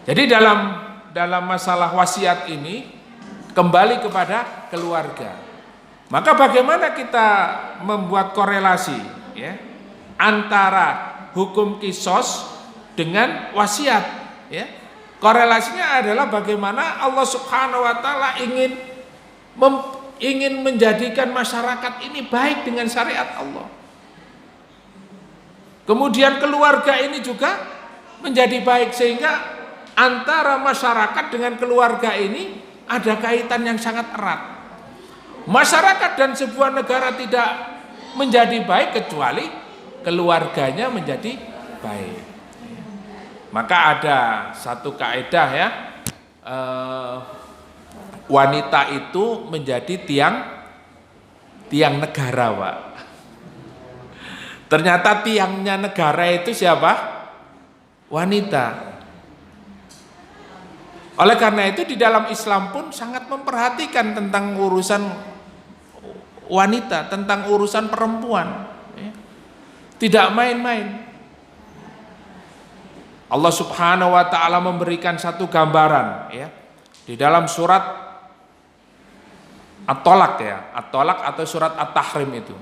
Jadi dalam masalah wasiat ini kembali kepada keluarga. Maka bagaimana kita membuat korelasi ya, antara hukum qisas dengan wasiat ya? Korelasinya adalah bagaimana Allah Subhanahu wa taala ingin menjadikan masyarakat ini baik dengan syariat Allah. Kemudian keluarga ini juga menjadi baik, sehingga antara masyarakat dengan keluarga ini ada kaitan yang sangat erat. Masyarakat dan sebuah negara tidak menjadi baik kecuali keluarganya menjadi baik. Maka ada satu kaidah ya, wanita itu menjadi tiang negara, Pak. Ternyata tiangnya negara itu siapa? Wanita. Oleh karena itu di dalam Islam pun sangat memperhatikan tentang urusan wanita, tentang urusan perempuan. Tidak main-main. Allah Subhanahu wa taala memberikan satu gambaran ya. Di dalam surat At-Tolak ya, At-Tolak atau surat At-Tahrim itu.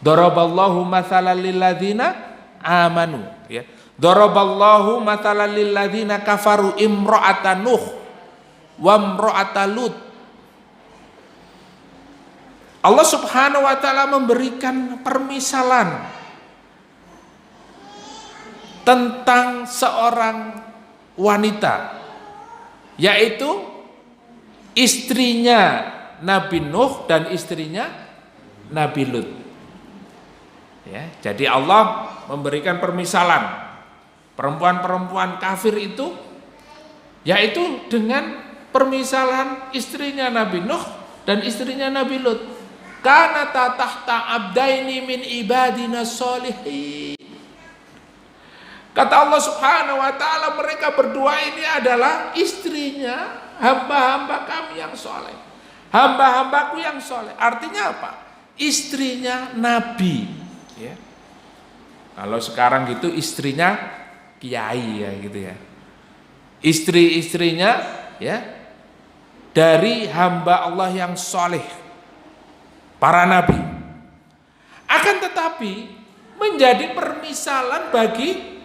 Daraballahu mathalan lil ladzina amanu ya. Daraballahu mathalan lil ladzina kafaru imra'atan Nuh wa imra'atan Lut. Allah Subhanahu wa taala memberikan permisalan tentang seorang wanita, yaitu istrinya Nabi Nuh dan istrinya Nabi Lut. Ya, jadi Allah memberikan permisalan perempuan-perempuan kafir itu, yaitu dengan permisalan istrinya Nabi Nuh dan istrinya Nabi Lut. Kanata tahta abdaini min ibadina sholihin. Kata Allah Subhanahu wa taala, mereka berdua ini adalah istrinya hamba-hamba kami yang soleh, hamba-hambaku yang soleh. Artinya apa? Istrinya Nabi ya. Kalau sekarang gitu istrinya kiai ya gitu ya. Istri-istrinya ya dari hamba Allah yang soleh, para nabi. Akan tetapi menjadi permisalan bagi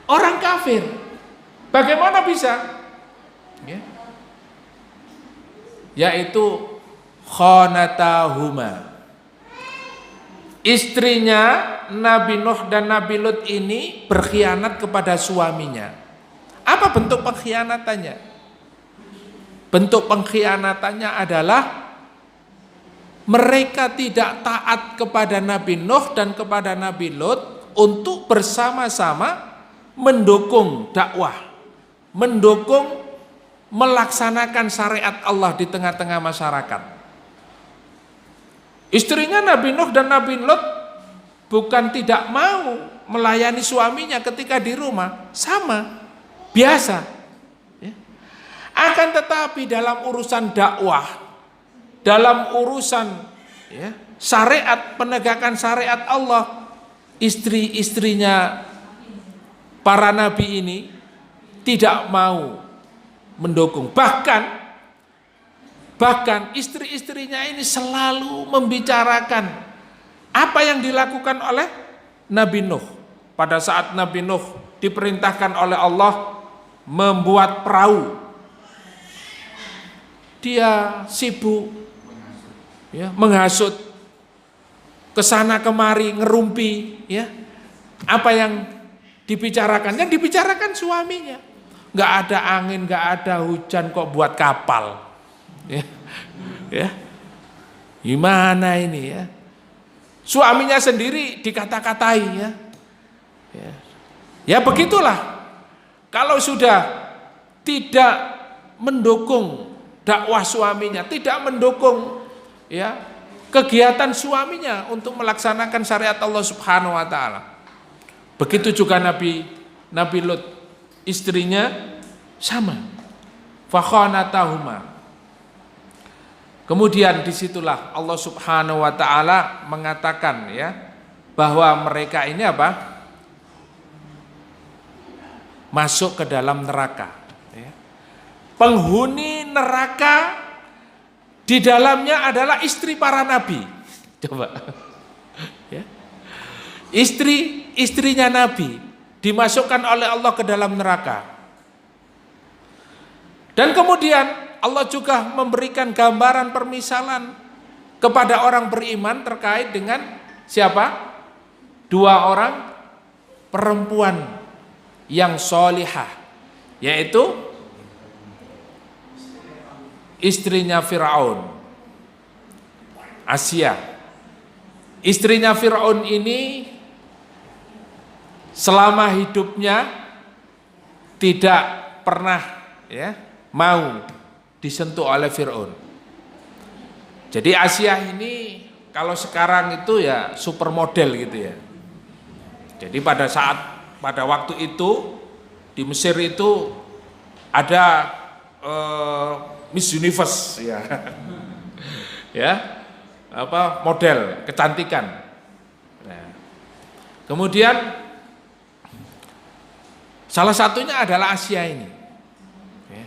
orang kafir. Bagaimana bisa? Ya. Yaitu khanatahuma. Istrinya Nabi Nuh dan Nabi Lut ini berkhianat kepada suaminya. Apa bentuk pengkhianatannya? Bentuk pengkhianatannya adalah mereka tidak taat kepada Nabi Nuh dan kepada Nabi Lut untuk bersama-sama mendukung dakwah, mendukung melaksanakan syariat Allah di tengah-tengah masyarakat. Istrinya Nabi Nuh dan Nabi Lut bukan tidak mau melayani suaminya ketika di rumah, sama, biasa. Akan tetapi dalam urusan dakwah, dalam urusan syariat, penegakan syariat Allah, istri-istrinya para nabi ini tidak mau mendukung. Bahkan istri-istrinya ini selalu membicarakan apa yang dilakukan oleh Nabi Nuh. Pada saat Nabi Nuh diperintahkan oleh Allah membuat perahu, dia sibuk menghasut kesana kemari, ngerumpi ya. Apa yang dibicarakan? Yang dibicarakan suaminya. Nggak ada angin, nggak ada hujan, kok buat kapal. Ya. Gimana ini ya? Suaminya sendiri dikata-katai ya. Ya begitulah. Kalau sudah tidak mendukung dakwah suaminya, tidak mendukung ya kegiatan suaminya untuk melaksanakan syariat Allah Subhanahu wa taala. Begitu juga Nabi Lut, istrinya sama. Fakhanatahuma. Kemudian disitulah Allah Subhanahu wa taala mengatakan ya bahwa mereka ini apa? Masuk ke dalam neraka. Ya. Penghuni neraka di dalamnya adalah istri para nabi. Coba. Ya. Istrinya nabi dimasukkan oleh Allah ke dalam neraka. Dan kemudian Allah juga memberikan gambaran permisalan kepada orang beriman terkait dengan siapa? Dua orang perempuan yang solihah, yaitu istrinya Fir'aun, Asia. Istrinya Fir'aun ini selama hidupnya tidak pernah mau disentuh oleh Fir'aun. Jadi Asia ini kalau sekarang itu ya supermodel gitu ya. Jadi pada waktu itu di Mesir itu ada Miss Universe ya. Ya. Model kecantikan. Nah, kemudian salah satunya adalah Asia ini. Ya.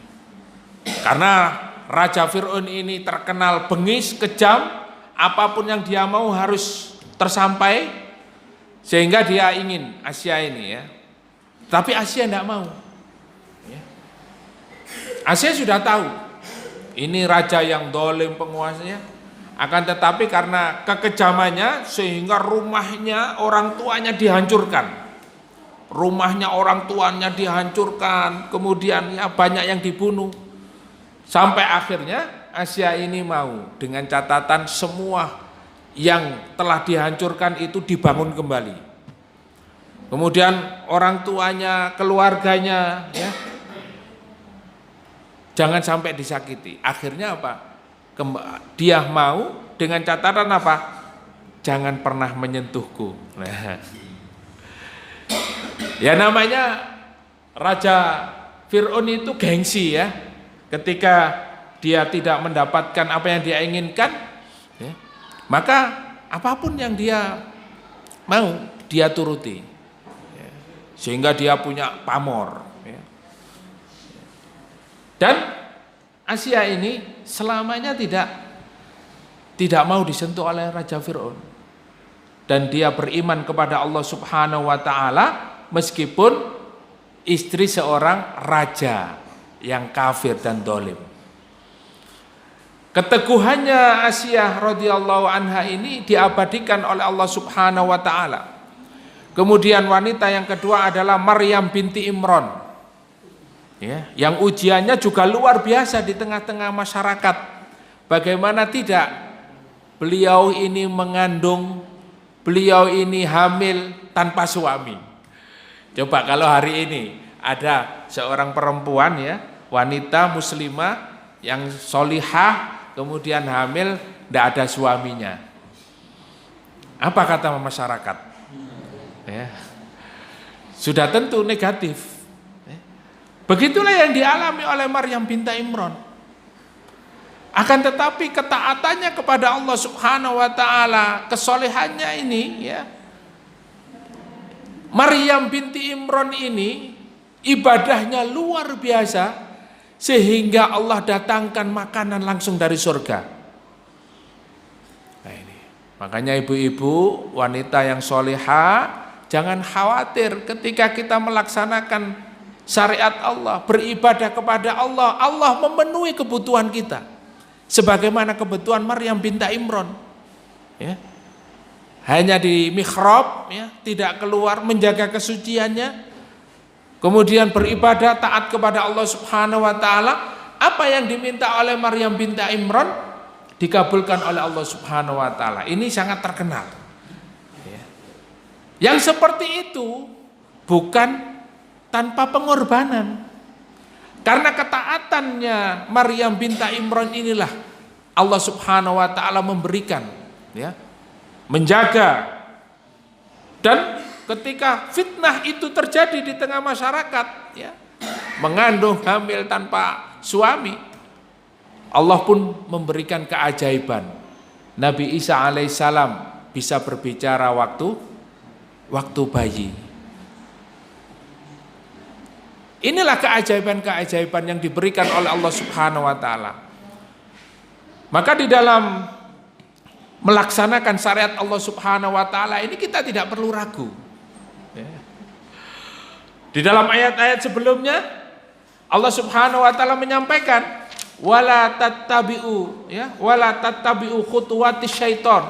Karena Raja Fir'aun ini terkenal bengis, kejam, apapun yang dia mau harus tersampai, sehingga dia ingin Asia ini ya. Tapi Asia tidak mau. Ya. Asia sudah tahu, ini raja yang dolim penguasanya, akan tetapi karena kekejamannya sehingga rumahnya orang tuanya dihancurkan. Rumahnya orang tuanya dihancurkan, kemudian ya banyak yang dibunuh. Sampai akhirnya Asia ini mau dengan catatan semua yang telah dihancurkan itu dibangun kembali. Kemudian orang tuanya, keluarganya ya jangan sampai disakiti. Akhirnya apa? Dia mau dengan catatan apa? Jangan pernah menyentuhku. Nah. Ya namanya Raja Fir'aun itu gengsi ya. Ketika dia tidak mendapatkan apa yang dia inginkan, ya, maka apapun yang dia mau, dia turuti. Ya, sehingga dia punya pamor. Ya. Dan Asia ini selamanya tidak mau disentuh oleh Raja Fir'aun. Dan dia beriman kepada Allah Subhanahu wa ta'ala meskipun istri seorang raja yang kafir dan dolim. Keteguhannya Asia radhiyallahu anha ini diabadikan oleh Allah Subhanahu wa ta'ala. Kemudian wanita yang kedua adalah Maryam binti Imran ya, yang ujiannya juga luar biasa di tengah-tengah masyarakat. Bagaimana tidak, beliau ini mengandung, beliau ini hamil tanpa suami. Coba kalau hari ini ada seorang perempuan ya, wanita muslimah yang solihah, kemudian hamil, tidak ada suaminya. Apa kata masyarakat? Ya. Sudah tentu negatif. Begitulah yang dialami oleh Maryam binti Imran. Akan tetapi ketaatannya kepada Allah Subhanahu wa ta'ala, kesolehannya ini ya, Maryam binti Imran ini ibadahnya luar biasa sehingga Allah datangkan makanan langsung dari surga. Nah ini, makanya ibu-ibu wanita yang solehah jangan khawatir ketika kita melaksanakan syariat Allah, beribadah kepada Allah, Allah memenuhi kebutuhan kita. Sebagaimana kebutuhan Maryam binti Imran. Ya. Hanya di mihrab, ya, tidak keluar, menjaga kesuciannya. Kemudian beribadah taat kepada Allah Subhanahu wa ta'ala. Apa yang diminta oleh Maryam binti Imran dikabulkan oleh Allah Subhanahu wa ta'ala. Ini sangat terkenal. Ya. Yang seperti itu bukan tanpa pengorbanan. Karena ketaatannya Maryam binti Imran inilah Allah Subhanahu wa ta'ala memberikan, ya, menjaga. Dan ketika fitnah itu terjadi di tengah masyarakat, ya, mengandung hamil tanpa suami, Allah pun memberikan keajaiban. Nabi Isa alaihissalam bisa berbicara waktu bayi. Inilah keajaiban-keajaiban yang diberikan oleh Allah Subhanahu wa ta'ala. Maka di dalam melaksanakan syariat Allah Subhanahu wa ta'ala ini kita tidak perlu ragu. Di dalam ayat-ayat sebelumnya Allah Subhanahu wa ta'ala menyampaikan wala tattabi'u, ya, wala tattabi'u khutuwatis syaiton.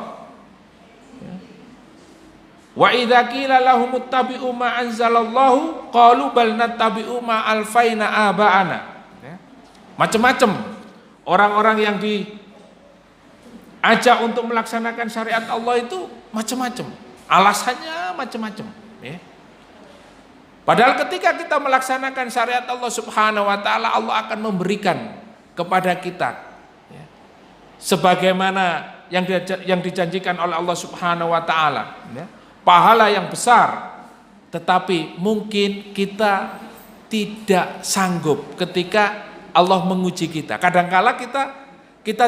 Wa idza qila lahum ittabi'u ma anzalallahu qalu bal nattabi'u ma alfaina aba'ana. Ya. Macam-macam orang-orang yang diajak untuk melaksanakan syariat Allah itu macam-macam. Alasannya macam-macam, ya. Padahal ketika kita melaksanakan syariat Allah Subhanahu wa taala, Allah akan memberikan kepada kita, ya, sebagaimana yang dijanjikan oleh Allah Subhanahu wa taala, ya, pahala yang besar. Tetapi mungkin kita tidak sanggup ketika Allah menguji kita. Kadangkala kita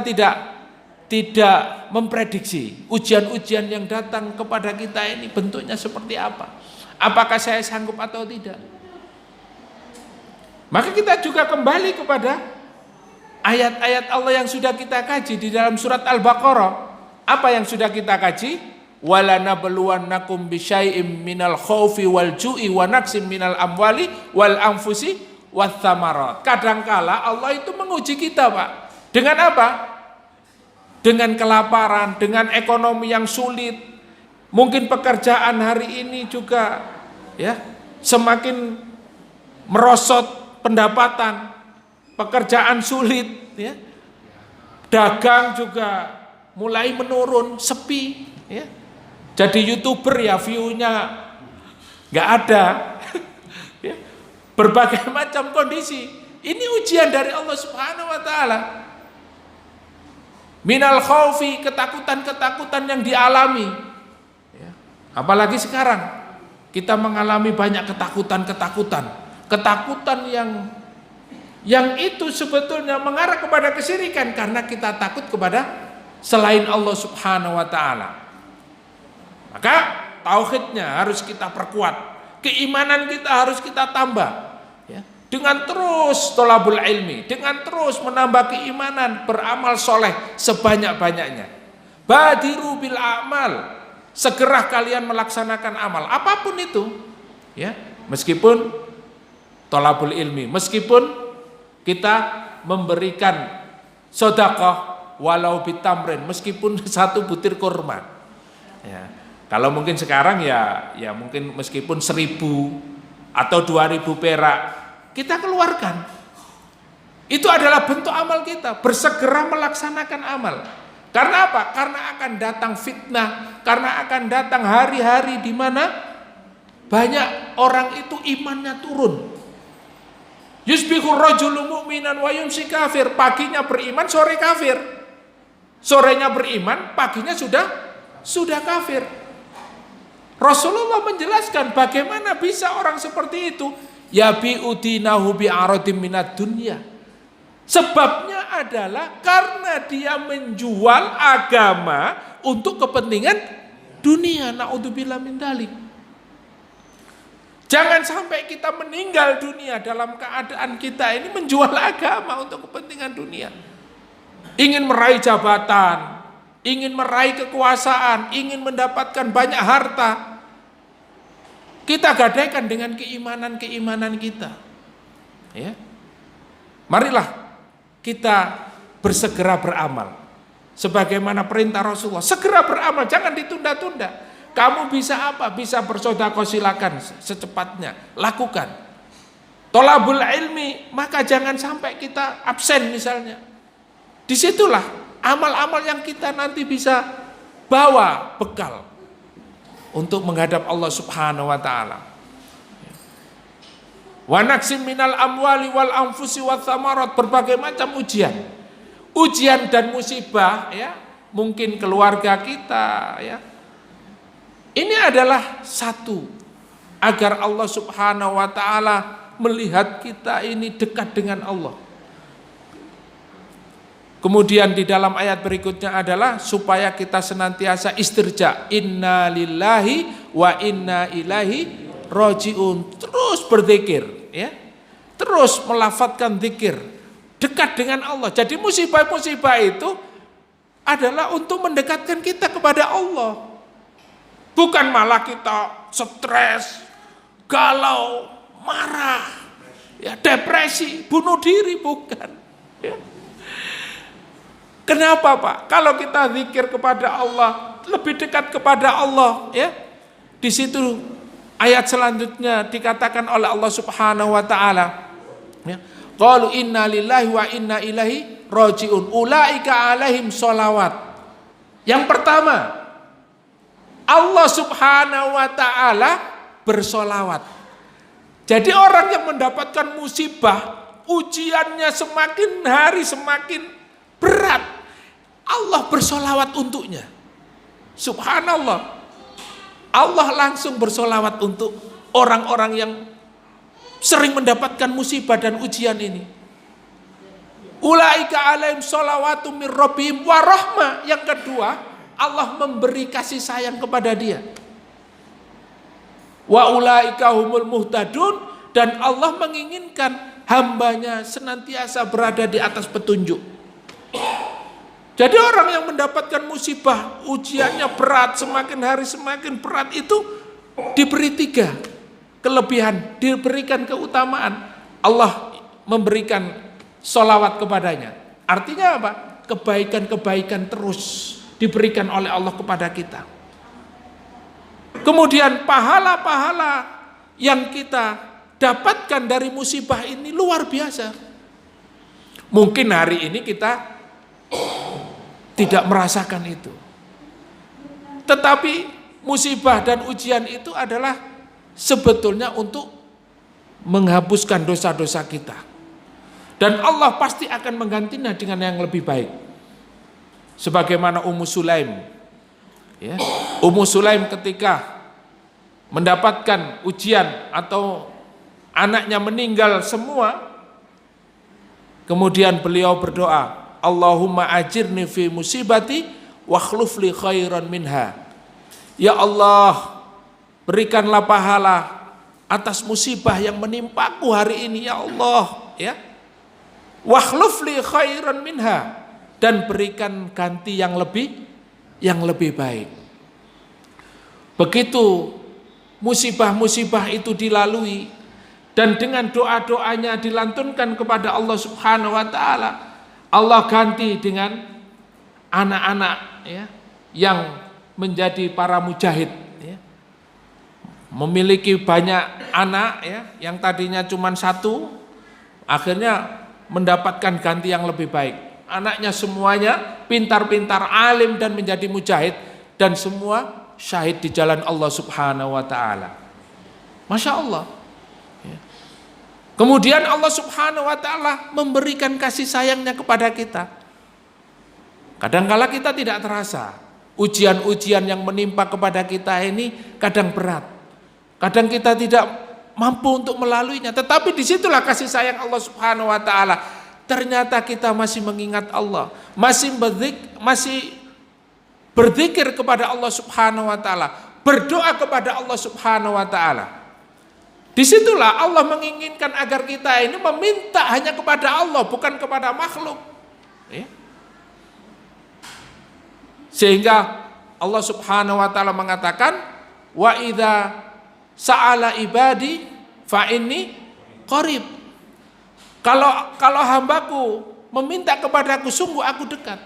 tidak memprediksi ujian-ujian yang datang kepada kita ini bentuknya seperti apa. Apakah saya sanggup atau tidak? Maka kita juga kembali kepada ayat-ayat Allah yang sudah kita kaji di dalam surat Al-Baqarah. Apa yang sudah kita kaji? Walanabluwannakum bisyai'im minal khaufi wal ju'i wa naqsim minal amwali wal anfusi wath thamarat. Kadangkala Allah itu menguji kita, Pak. Dengan apa? Dengan kelaparan, dengan ekonomi yang sulit. Mungkin pekerjaan hari ini juga, ya, semakin merosot pendapatan, pekerjaan sulit, ya. Dagang juga mulai menurun, sepi, ya. Jadi YouTuber ya view-nya nggak ada. Ya. Berbagai macam kondisi. Ini ujian dari Allah Subhanahu wa taala. Minal khaufi, ketakutan-ketakutan yang dialami. Apalagi sekarang kita mengalami banyak ketakutan yang itu sebetulnya mengarah kepada kesyirikan karena kita takut kepada selain Allah Subhanahu wa taala. Maka tauhidnya harus kita perkuat, keimanan kita harus kita tambah, ya, dengan terus thalabul ilmi, dengan terus menambah keimanan, beramal soleh sebanyak-banyaknya. Badiru bil a'mal, segera kalian melaksanakan amal apapun itu, ya, meskipun thalabul ilmi, meskipun kita memberikan sedekah walau bitamrin, meskipun satu butir kurma, ya. Kalau mungkin sekarang ya mungkin meskipun 1.000 atau 2.000 perak kita keluarkan, itu adalah bentuk amal kita, bersegera melaksanakan amal. Karena apa? Karena akan datang fitnah, karena akan datang hari-hari di mana banyak orang itu imannya turun. Yusbihur rajulu mu'minan wa yumsi kafir, paginya beriman, sore kafir. Sorenya beriman, paginya sudah kafir. Rasulullah menjelaskan bagaimana bisa orang seperti itu, yabi'u dinahu bi'aradim minad dunya. Sebabnya adalah karena dia menjual agama untuk kepentingan dunia. Na'udzubillah min dzalik. Jangan sampai kita meninggal dunia dalam keadaan kita ini menjual agama untuk kepentingan dunia. Ingin meraih jabatan, ingin meraih kekuasaan, ingin mendapatkan banyak harta. Kita gadaikan dengan keimanan kita. Ya. Marilah kita bersegera beramal sebagaimana perintah Rasulullah. Segera beramal, jangan ditunda-tunda. Kamu bisa apa? Bisa bersedekah, silakan secepatnya lakukan. Thalabul ilmi, maka jangan sampai kita absen misalnya. Disitulah amal-amal yang kita nanti bisa bawa bekal untuk menghadap Allah Subhanahu wa taala. Wa naqsim minal amwali wal anfusi wath thamarat, berbagai macam ujian dan musibah, ya, mungkin keluarga kita, ya. Ini adalah satu agar Allah Subhanahu wa taala melihat kita ini dekat dengan Allah. Kemudian di dalam ayat berikutnya adalah supaya kita senantiasa istirja, inna lillahi wa inna ilaihi rajiun, terus berzikir, ya, terus melafadzkan zikir, dekat dengan Allah. Jadi musibah-musibah itu adalah untuk mendekatkan kita kepada Allah, bukan malah kita stres, galau, marah, ya, depresi, bunuh diri, bukan, ya. Kenapa, Pak? Kalau kita zikir kepada Allah, lebih dekat kepada Allah, ya, Di situ ayat selanjutnya dikatakan oleh Allah Subhanahu wa taala, ya, qalu inna lillahi wa inna ilaihi rajiun ulaika alaihim sholawat. Yang pertama, Allah Subhanahu wa taala bersolawat. Jadi orang yang mendapatkan musibah, ujiannya semakin hari semakin berat, Allah bersolawat untuknya. Subhanallah. Allah langsung bersolawat untuk orang-orang yang sering mendapatkan musibah dan ujian ini. Ulaika alaihim sholawatu mir rabbihim wa rahmah. Yang kedua, Allah memberi kasih sayang kepada dia. Wa ulaika humul muhtadun, dan Allah menginginkan hambanya senantiasa berada di atas petunjuk. Jadi orang yang mendapatkan musibah, ujiannya berat, semakin hari semakin berat, itu diberi 3 kelebihan, diberikan keutamaan. Allah memberikan sholawat kepadanya. Artinya apa? Kebaikan-kebaikan terus diberikan oleh Allah kepada kita. Kemudian pahala-pahala yang kita dapatkan dari musibah ini luar biasa. Mungkin hari ini kita tidak merasakan itu. Tetapi musibah dan ujian itu adalah sebetulnya untuk menghapuskan dosa-dosa kita. Dan Allah pasti akan menggantinya dengan yang lebih baik. Sebagaimana Ummu Sulaim. Ya, Ummu Sulaim ketika mendapatkan ujian atau anaknya meninggal semua, kemudian beliau berdoa, Allahumma ajirni fi musibati wa khluf li khairan minha. Ya Allah, berikanlah pahala atas musibah yang menimpaku hari ini, ya Allah, ya. Wa khluf li khairan minha, dan berikan ganti yang lebih baik. Begitu musibah-musibah itu dilalui dan dengan doa-doanya dilantunkan kepada Allah Subhanahu wa taala, Allah ganti dengan anak-anak, ya, yang menjadi para mujahid, ya. Memiliki banyak anak, ya, yang tadinya cuma 1, akhirnya mendapatkan ganti yang lebih baik. Anaknya semuanya pintar-pintar, alim dan menjadi mujahid, dan semua syahid di jalan Allah Subhanahu wa taala. Masya Allah. Kemudian Allah Subhanahu wa taala memberikan kasih sayangnya kepada kita. Kadangkala kita tidak terasa. Ujian-ujian yang menimpa kepada kita ini kadang berat. Kadang kita tidak mampu untuk melaluinya. Tetapi disitulah kasih sayang Allah Subhanahu wa taala. Ternyata kita masih mengingat Allah, masih berzikir kepada Allah Subhanahu wa taala, berdoa kepada Allah Subhanahu wa taala. Disitulah Allah menginginkan agar kita ini meminta hanya kepada Allah, bukan kepada makhluk, ya. Sehingga Allah Subhanahu wa taala mengatakan, wa idza sa'ala ibadi fa inni qarib. Kalau hambaku meminta kepadaku, sungguh aku dekat.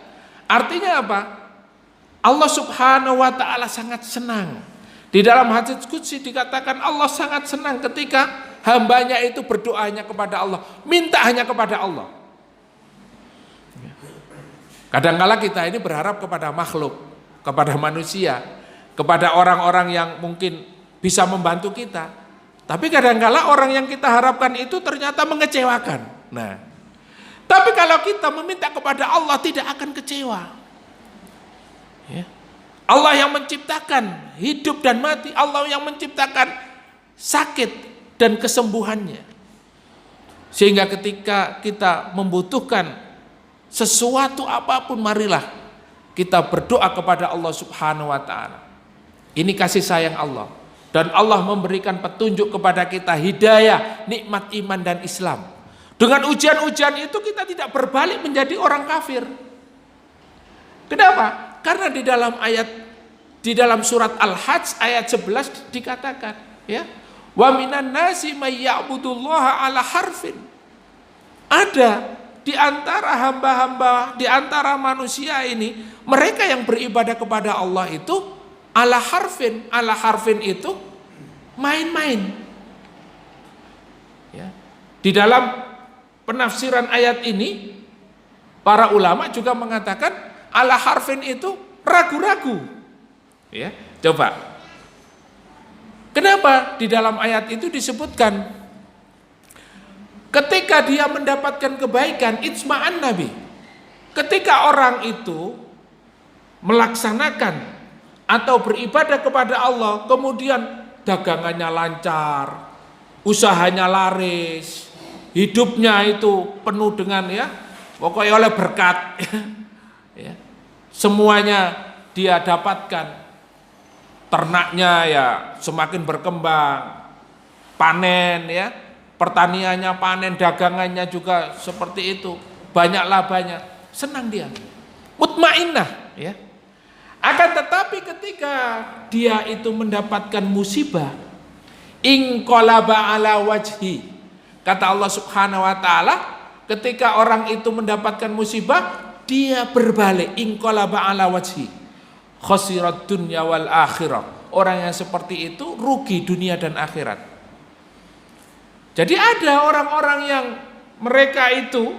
Artinya apa? Allah Subhanahu wa taala sangat senang. Di dalam hadits qudsi dikatakan Allah sangat senang ketika hambanya itu berdoanya kepada Allah, minta hanya kepada Allah. Kadang-kala kita ini berharap kepada makhluk, kepada manusia, kepada orang-orang yang mungkin bisa membantu kita. Tapi kadang-kala orang yang kita harapkan itu ternyata mengecewakan. Nah, tapi kalau kita meminta kepada Allah tidak akan kecewa. Ya. Allah yang menciptakan hidup dan mati, Allah yang menciptakan sakit dan kesembuhannya. Sehingga ketika kita membutuhkan sesuatu apapun, marilah kita berdoa kepada Allah Subhanahu wa taala. Ini kasih sayang Allah. Dan Allah memberikan petunjuk kepada kita, hidayah, nikmat iman dan Islam. Dengan ujian-ujian itu kita tidak berbalik menjadi orang kafir. Kenapa? Karena di dalam surat Al-Hajj ayat 11 dikatakan, ya, wa minan nasi may ya'budullaha ala harfin. Ada di antara hamba-hamba, di antara manusia ini, mereka yang beribadah kepada Allah itu ala harfin itu main-main. Ya. Di dalam penafsiran ayat ini, para ulama juga mengatakan ala harfin itu ragu-ragu. Ya, coba. Kenapa di dalam ayat itu disebutkan ketika dia mendapatkan kebaikan, itsma'an nabi. Ketika orang itu melaksanakan atau beribadah kepada Allah, kemudian dagangannya lancar, usahanya laris, hidupnya itu penuh dengan pokoknya oleh berkat, ya, semuanya dia dapatkan, ternaknya semakin berkembang, panen pertaniannya panen, dagangannya juga seperti itu, banyak labanya, senang dia, mutmainnah ya. Akan tetapi ketika dia itu mendapatkan musibah, inqalaba ala wajhi, kata Allah Subhanahu wa taala, ketika orang itu mendapatkan musibah, dia berbalik, inqalaba ala wajhi, khasirat dunya wal akhirah. Orang yang seperti itu rugi dunia dan akhirat. Jadi ada orang-orang yang mereka itu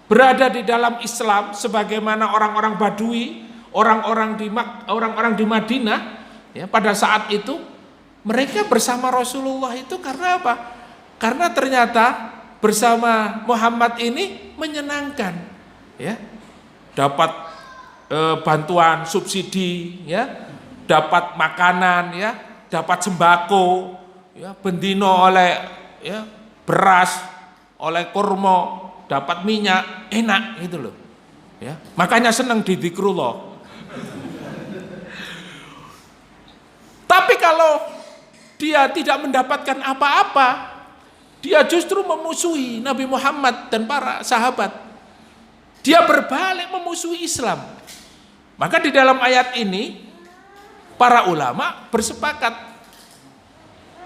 berada di dalam Islam sebagaimana orang-orang Badui, orang-orang di Madinah ya, pada saat itu mereka bersama Rasulullah itu karena apa? Karena ternyata bersama Muhammad ini menyenangkan, ya, dapat bantuan subsidi, ya, dapat makanan, ya, dapat sembako, ya, bendino oleh beras, oleh kurma, dapat minyak, enak gitu loh, ya. Makanya senang di dzikrullah. Tapi kalau dia tidak mendapatkan apa-apa, dia justru memusuhi Nabi Muhammad dan para sahabat. Dia berbalik memusuhi Islam. Maka di dalam ayat ini para ulama bersepakat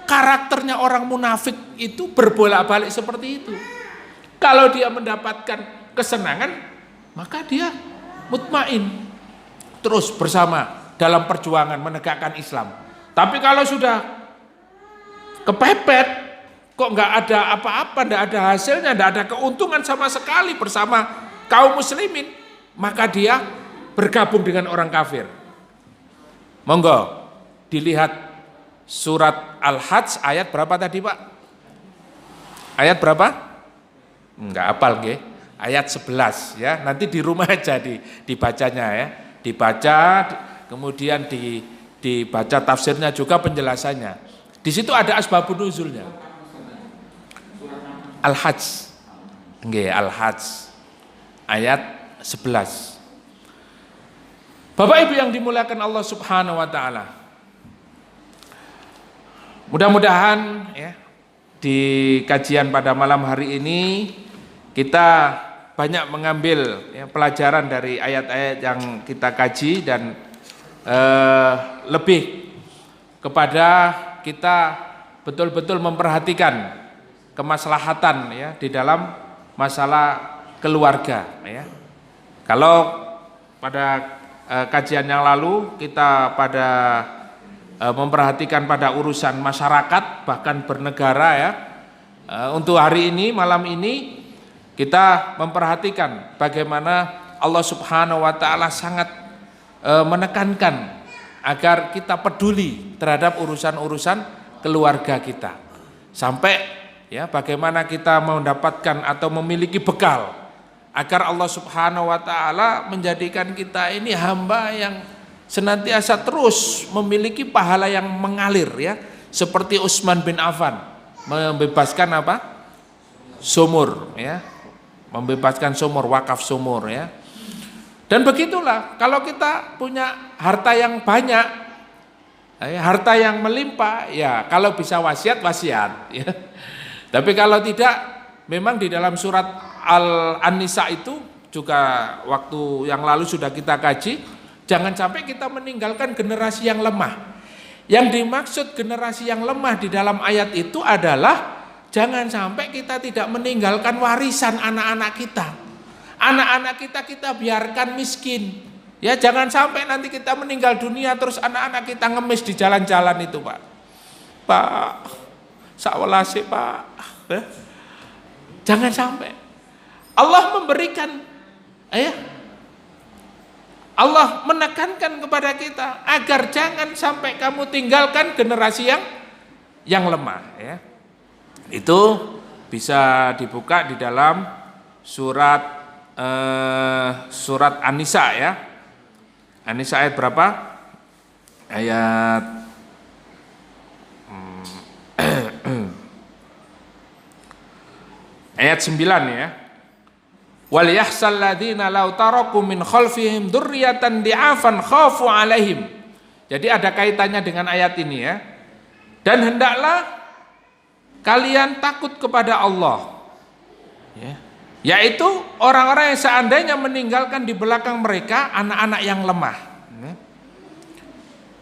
karakternya orang munafik itu berbolak-balik seperti itu. Kalau dia mendapatkan kesenangan, maka dia mutmain terus bersama dalam perjuangan menegakkan Islam. Tapi kalau sudah kepepet, kok nggak ada apa-apa, nggak ada hasilnya, nggak ada keuntungan sama sekali bersama kaum muslimin, maka dia bergabung dengan orang kafir. Monggo dilihat surat Al-Hajj ayat berapa tadi Pak? Ayat berapa? Enggak hafal nggih. Ayat 11 ya. Nanti di rumah aja dibacanya ya. Dibaca kemudian dibaca tafsirnya juga penjelasannya. Di situ ada asbabun nuzulnya. Al-Hajj. Nggih, Al-Hajj ayat 11. Bapak Ibu yang dimuliakan Allah Subhanahu wa taala. Mudah-mudahan ya di kajian pada malam hari ini kita banyak mengambil pelajaran dari ayat-ayat yang kita kaji dan lebih kepada kita betul-betul memperhatikan kemaslahatan ya di dalam masalah keluarga ya. Kalau pada kajian yang lalu kita pada memperhatikan pada urusan masyarakat bahkan bernegara ya. Untuk hari ini, malam ini kita memperhatikan bagaimana Allah Subhanahu wa taala sangat menekankan agar kita peduli terhadap urusan-urusan keluarga kita. Sampai ya bagaimana kita mendapatkan atau memiliki bekal agar Allah Subhanahu wa taala menjadikan kita ini hamba yang senantiasa terus memiliki pahala yang mengalir ya, seperti Utsman bin Affan membebaskan apa? Sumur ya. Membebaskan sumur, wakaf sumur ya. Dan begitulah kalau kita punya harta yang banyak, harta yang melimpah ya, kalau bisa wasiat ya. Tapi kalau tidak, memang di dalam surat An-Nisa itu juga waktu yang lalu sudah kita kaji, jangan sampai kita meninggalkan generasi yang lemah. Yang dimaksud generasi yang lemah di dalam ayat itu adalah jangan sampai kita tidak meninggalkan warisan anak-anak kita. Anak-anak kita biarkan miskin. Ya jangan sampai nanti kita meninggal dunia terus anak-anak kita ngemis di jalan-jalan itu, Pak. Pak, sakwelase, Pak. Jangan sampai. Allah memberikan, Allah menekankan kepada kita agar jangan sampai kamu tinggalkan generasi yang lemah. Ya. Itu bisa dibuka di dalam surat An-Nisa ya. An-Nisa ayat berapa? Ayat ayat 9 ya. Wal yahsal ladzina law taraku min khalfihim dzurriyyatan di'afan khafu 'alaihim. Jadi ada kaitannya dengan ayat ini ya. Dan hendaklah kalian takut kepada Allah. Ya. Yaitu orang-orang yang seandainya meninggalkan di belakang mereka anak-anak yang lemah.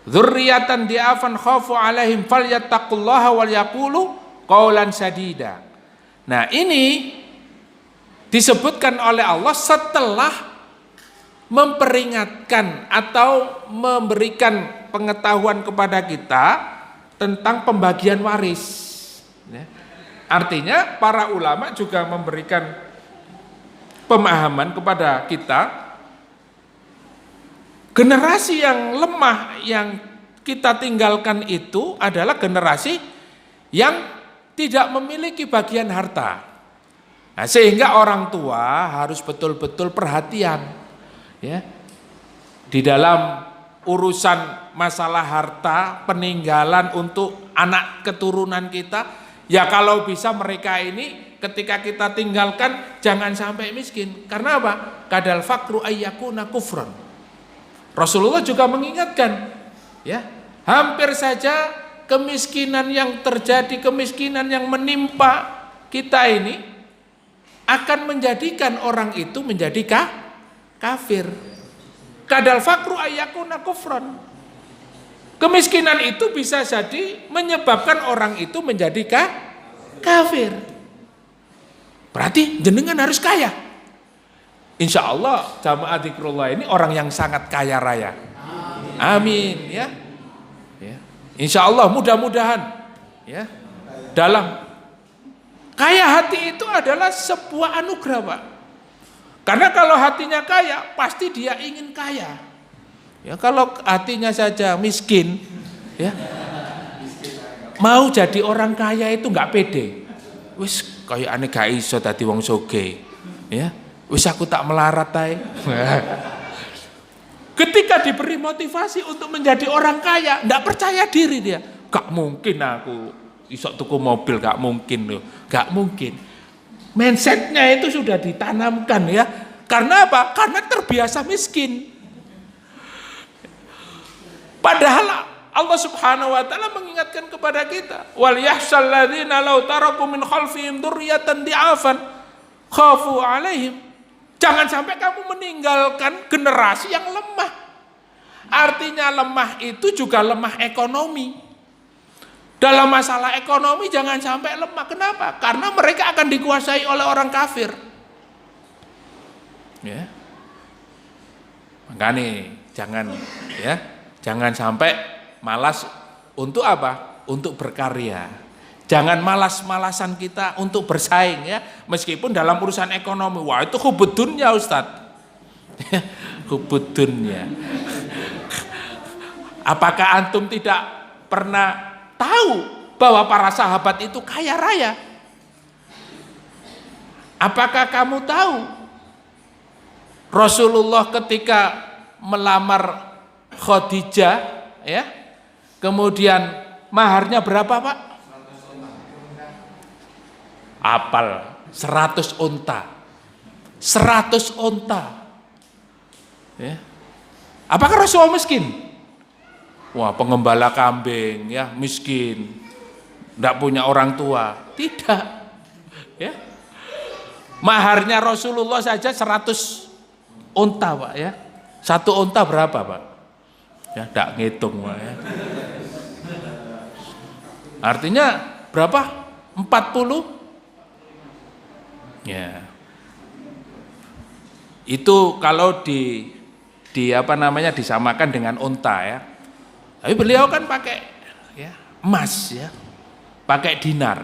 Dzurriyyatan di'afan khafu 'alaihim falyattaqullaha wal yaqulu qaulan sadida. Nah, ini disebutkan oleh Allah setelah memperingatkan atau memberikan pengetahuan kepada kita tentang pembagian waris. Artinya para ulama juga memberikan pemahaman kepada kita, generasi yang lemah yang kita tinggalkan itu adalah generasi yang tidak memiliki bagian harta. Nah, sehingga orang tua harus betul-betul perhatian ya di dalam urusan masalah harta peninggalan untuk anak keturunan kita. Ya kalau bisa mereka ini ketika kita tinggalkan jangan sampai miskin. Karena apa? Kadal fakru ayyakuna kufran. Rasulullah juga mengingatkan ya, hampir saja kemiskinan yang terjadi, kemiskinan yang menimpa kita ini akan menjadikan orang itu menjadi kafir. Kadal fakru ayyakuna kufran. Kemiskinan itu bisa jadi menyebabkan orang itu menjadi kafir. Berarti jenengan harus kaya. Insya Allah jamaah dzikrullah ini orang yang sangat kaya raya. Amin ya. Insya Allah mudah-mudahan ya dalam kaya hati itu adalah sebuah anugerah, Pak. Karena kalau hatinya kaya, pasti dia ingin kaya. Ya, kalau hatinya saja miskin, ya, mau jadi orang kaya itu nggak pede. Wis kayak aneh gak iso dadi wong soge. Ya, wis aku tak melarat ae. Ketika diberi motivasi untuk menjadi orang kaya, nggak percaya diri dia. Gak mungkin aku iso tuku mobil, gak mungkin loh, gak mungkin. Mindsetnya itu sudah ditanamkan ya. Karena apa? Karena terbiasa miskin. Padahal Allah Subhanahu wa taala mengingatkan kepada kita, wal yahsal ladzina law taraku min khalfihim dzurriyyatan di'afan khafu 'alaihim. Jangan sampai kamu meninggalkan generasi yang lemah. Artinya lemah itu juga lemah ekonomi. Dalam masalah ekonomi jangan sampai lemah. Kenapa? Karena mereka akan dikuasai oleh orang kafir. Ya. Makanya jangan sampai malas untuk apa? Untuk berkarya. Jangan malas-malasan kita untuk bersaing ya. Meskipun dalam urusan ekonomi, wah itu hubud dunya Ustadz. Hubud dunya. Apakah antum tidak pernah tahu bahwa para sahabat itu kaya raya? Apakah kamu tahu Rasulullah ketika melamar Khadijah ya, kemudian maharnya berapa, Pak? Apal 100 unta. 100 unta. Ya. Apakah Rasulullah miskin? Wah, pengembala kambing ya, miskin. Enggak punya orang tua. Tidak. Ya. Maharnya Rasulullah saja 100 unta, Pak ya. 1 unta berapa, Pak? Ya, enggak ngitung, Pak ya. Artinya berapa? 40. Ya. Itu kalau disamakan dengan unta ya. Tapi beliau kan pakai ya, emas ya, pakai dinar.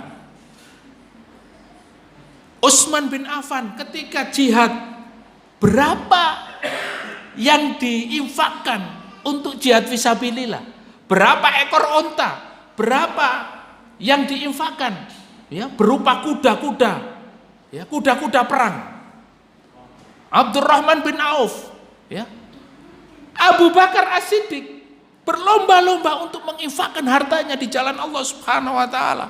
Utsman bin Affan ketika jihad, berapa yang diinfakkan untuk jihad fisabilillah? Berapa ekor unta? Berapa yang diinfakkan? Ya, berupa kuda-kuda, ya, kuda-kuda perang. Abdurrahman bin Auf, ya, Abu Bakar As-Siddiq berlomba-lomba untuk menginfakkan hartanya di jalan Allah Subhanahu wa taala.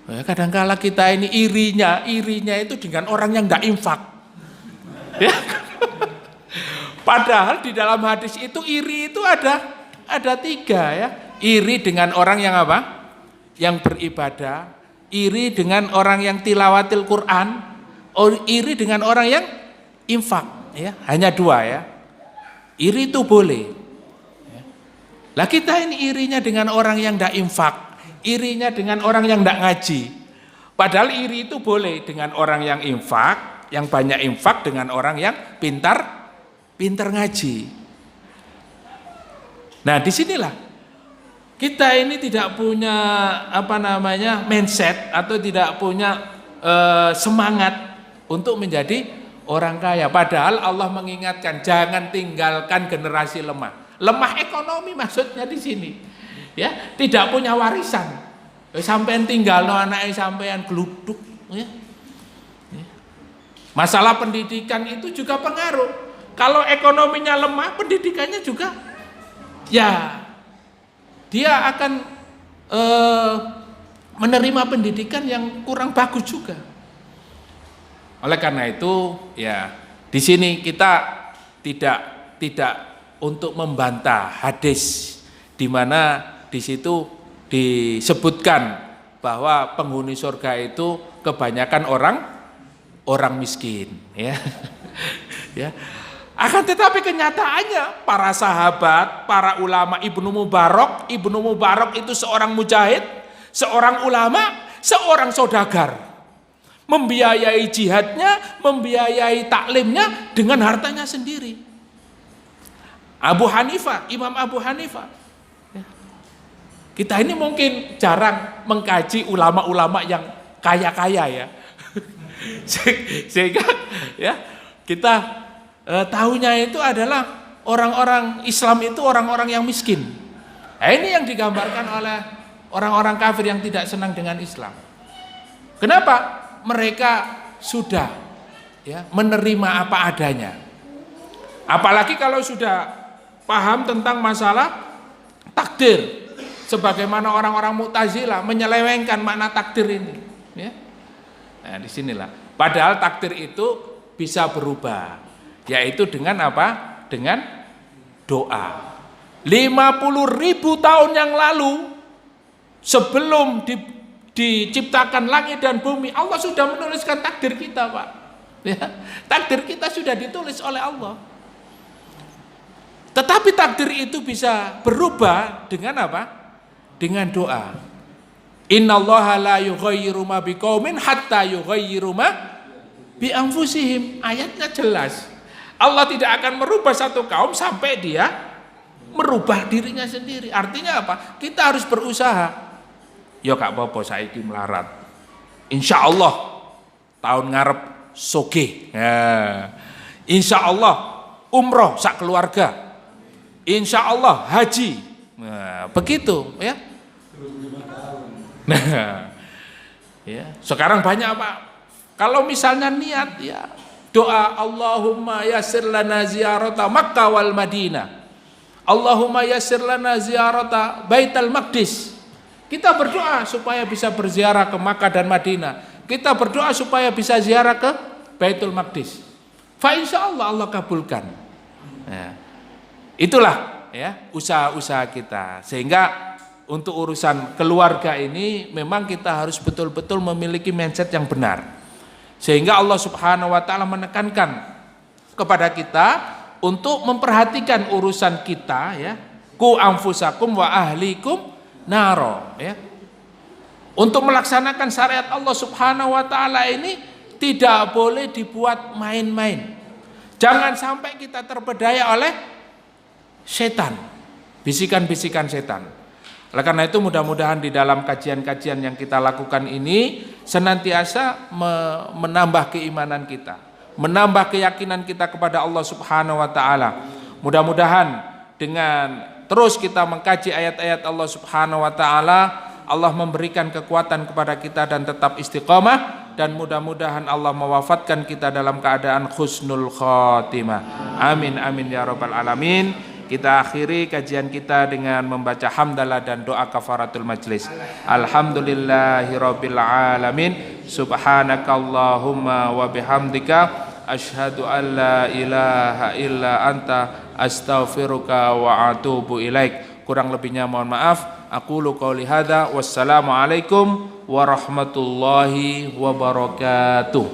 Ya, kadang-kala kita ini irinya itu dengan orang yang tidak infak. Ya. Padahal di dalam hadis itu iri itu ada 3 ya. Iri dengan orang yang apa? Yang beribadah, iri dengan orang yang tilawatil Quran, iri dengan orang yang infak ya. Hanya 2 ya. Iri itu boleh. Lah kita ini irinya dengan orang yang tidak infak, irinya dengan orang yang tidak ngaji. Padahal iri itu boleh dengan orang yang infak, yang banyak infak, dengan orang yang pintar ngaji. Nah, disinilah kita ini tidak punya mindset atau tidak punya semangat untuk menjadi orang kaya. Padahal Allah mengingatkan jangan tinggalkan generasi lemah. Lemah ekonomi maksudnya di sini, ya, tidak punya warisan, sampean tinggal no anaknya sampean geluduk, ya. Masalah pendidikan itu juga pengaruh. Kalau ekonominya lemah, pendidikannya juga, ya, dia akan menerima pendidikan yang kurang bagus juga. Oleh karena itu, ya, di sini kita tidak untuk membantah hadis di mana di situ disebutkan bahwa penghuni surga itu kebanyakan orang miskin, ya. Ya. Akan tetapi kenyataannya para sahabat, para ulama, Ibnu Mubarak itu seorang mujahid, seorang ulama, seorang saudagar, membiayai jihadnya, membiayai taklimnya dengan hartanya sendiri. Imam Abu Hanifah. Kita ini mungkin jarang mengkaji ulama-ulama yang kaya-kaya ya. Sehingga ya kita tahunya itu adalah orang-orang Islam itu orang-orang yang miskin. Nah, ini yang digambarkan oleh orang-orang kafir yang tidak senang dengan Islam. Kenapa? Mereka sudah ya menerima apa adanya. Apalagi kalau sudah paham tentang masalah takdir, sebagaimana orang-orang Mu'tazilah menyelewengkan makna takdir ini, ya. Nah, disinilah. Padahal takdir itu bisa berubah, yaitu dengan apa? Dengan doa. 50.000 tahun yang lalu, sebelum diciptakan langit dan bumi, Allah sudah menuliskan takdir kita, Pak. Ya, takdir kita sudah ditulis oleh Allah. Tetapi takdir itu bisa berubah dengan apa? Dengan doa. Innallaha la yughayyiru ma biqaumin hatta yughayyiru ma bi anfusihim. Ayatnya jelas. Allah tidak akan merubah satu kaum sampai dia merubah dirinya sendiri. Artinya apa? Kita harus berusaha. Ya gak apa-apa saiki melarat. Insyaallah tahun ngarep sugih. Ya. Insyaallah umroh sak keluarga. Insya Allah haji, nah, begitu ya. Nah, ya. Sekarang banyak Pak. Kalau misalnya niat ya doa Allahumma yassir lana ziyarata Makkah wal Madinah. Allahumma yassir lana ziyarata Baitul Maqdis. Kita berdoa supaya bisa berziarah ke Makkah dan Madinah. Kita berdoa supaya bisa ziarah ke Baitul Maqdis. Fa insyaallah Allah kabulkan. Ya. Itulah ya usaha-usaha kita, sehingga untuk urusan keluarga ini memang kita harus betul-betul memiliki mindset yang benar, sehingga Allah Subhanahu wa taala menekankan kepada kita untuk memperhatikan urusan kita ya, ku anfusakum wa ahlikum naro ya. Untuk melaksanakan syariat Allah Subhanahu wa taala ini tidak boleh dibuat main-main. Jangan sampai kita terpedaya oleh setan, bisikan-bisikan setan. Oleh karena itu mudah-mudahan di dalam kajian-kajian yang kita lakukan ini senantiasa menambah keimanan kita, menambah keyakinan kita kepada Allah Subhanahu wa taala. Mudah-mudahan dengan terus kita mengkaji ayat-ayat Allah Subhanahu wa taala, Allah memberikan kekuatan kepada kita dan tetap istiqamah, dan mudah-mudahan Allah mewafatkan kita dalam keadaan husnul khotimah. Amin amin ya rabbal alamin. Kita akhiri kajian kita dengan membaca hamdalah dan doa kafaratul majlis. Alhamdulillahirabbil alamin. Subhanakallahumma wa bihamdika asyhadu an la ilaha illa anta astaghfiruka wa atubu ilaik. Kurang lebihnya mohon maaf. Aqulu qouli hadza wassalamu alaikum warahmatullahi wabarakatuh.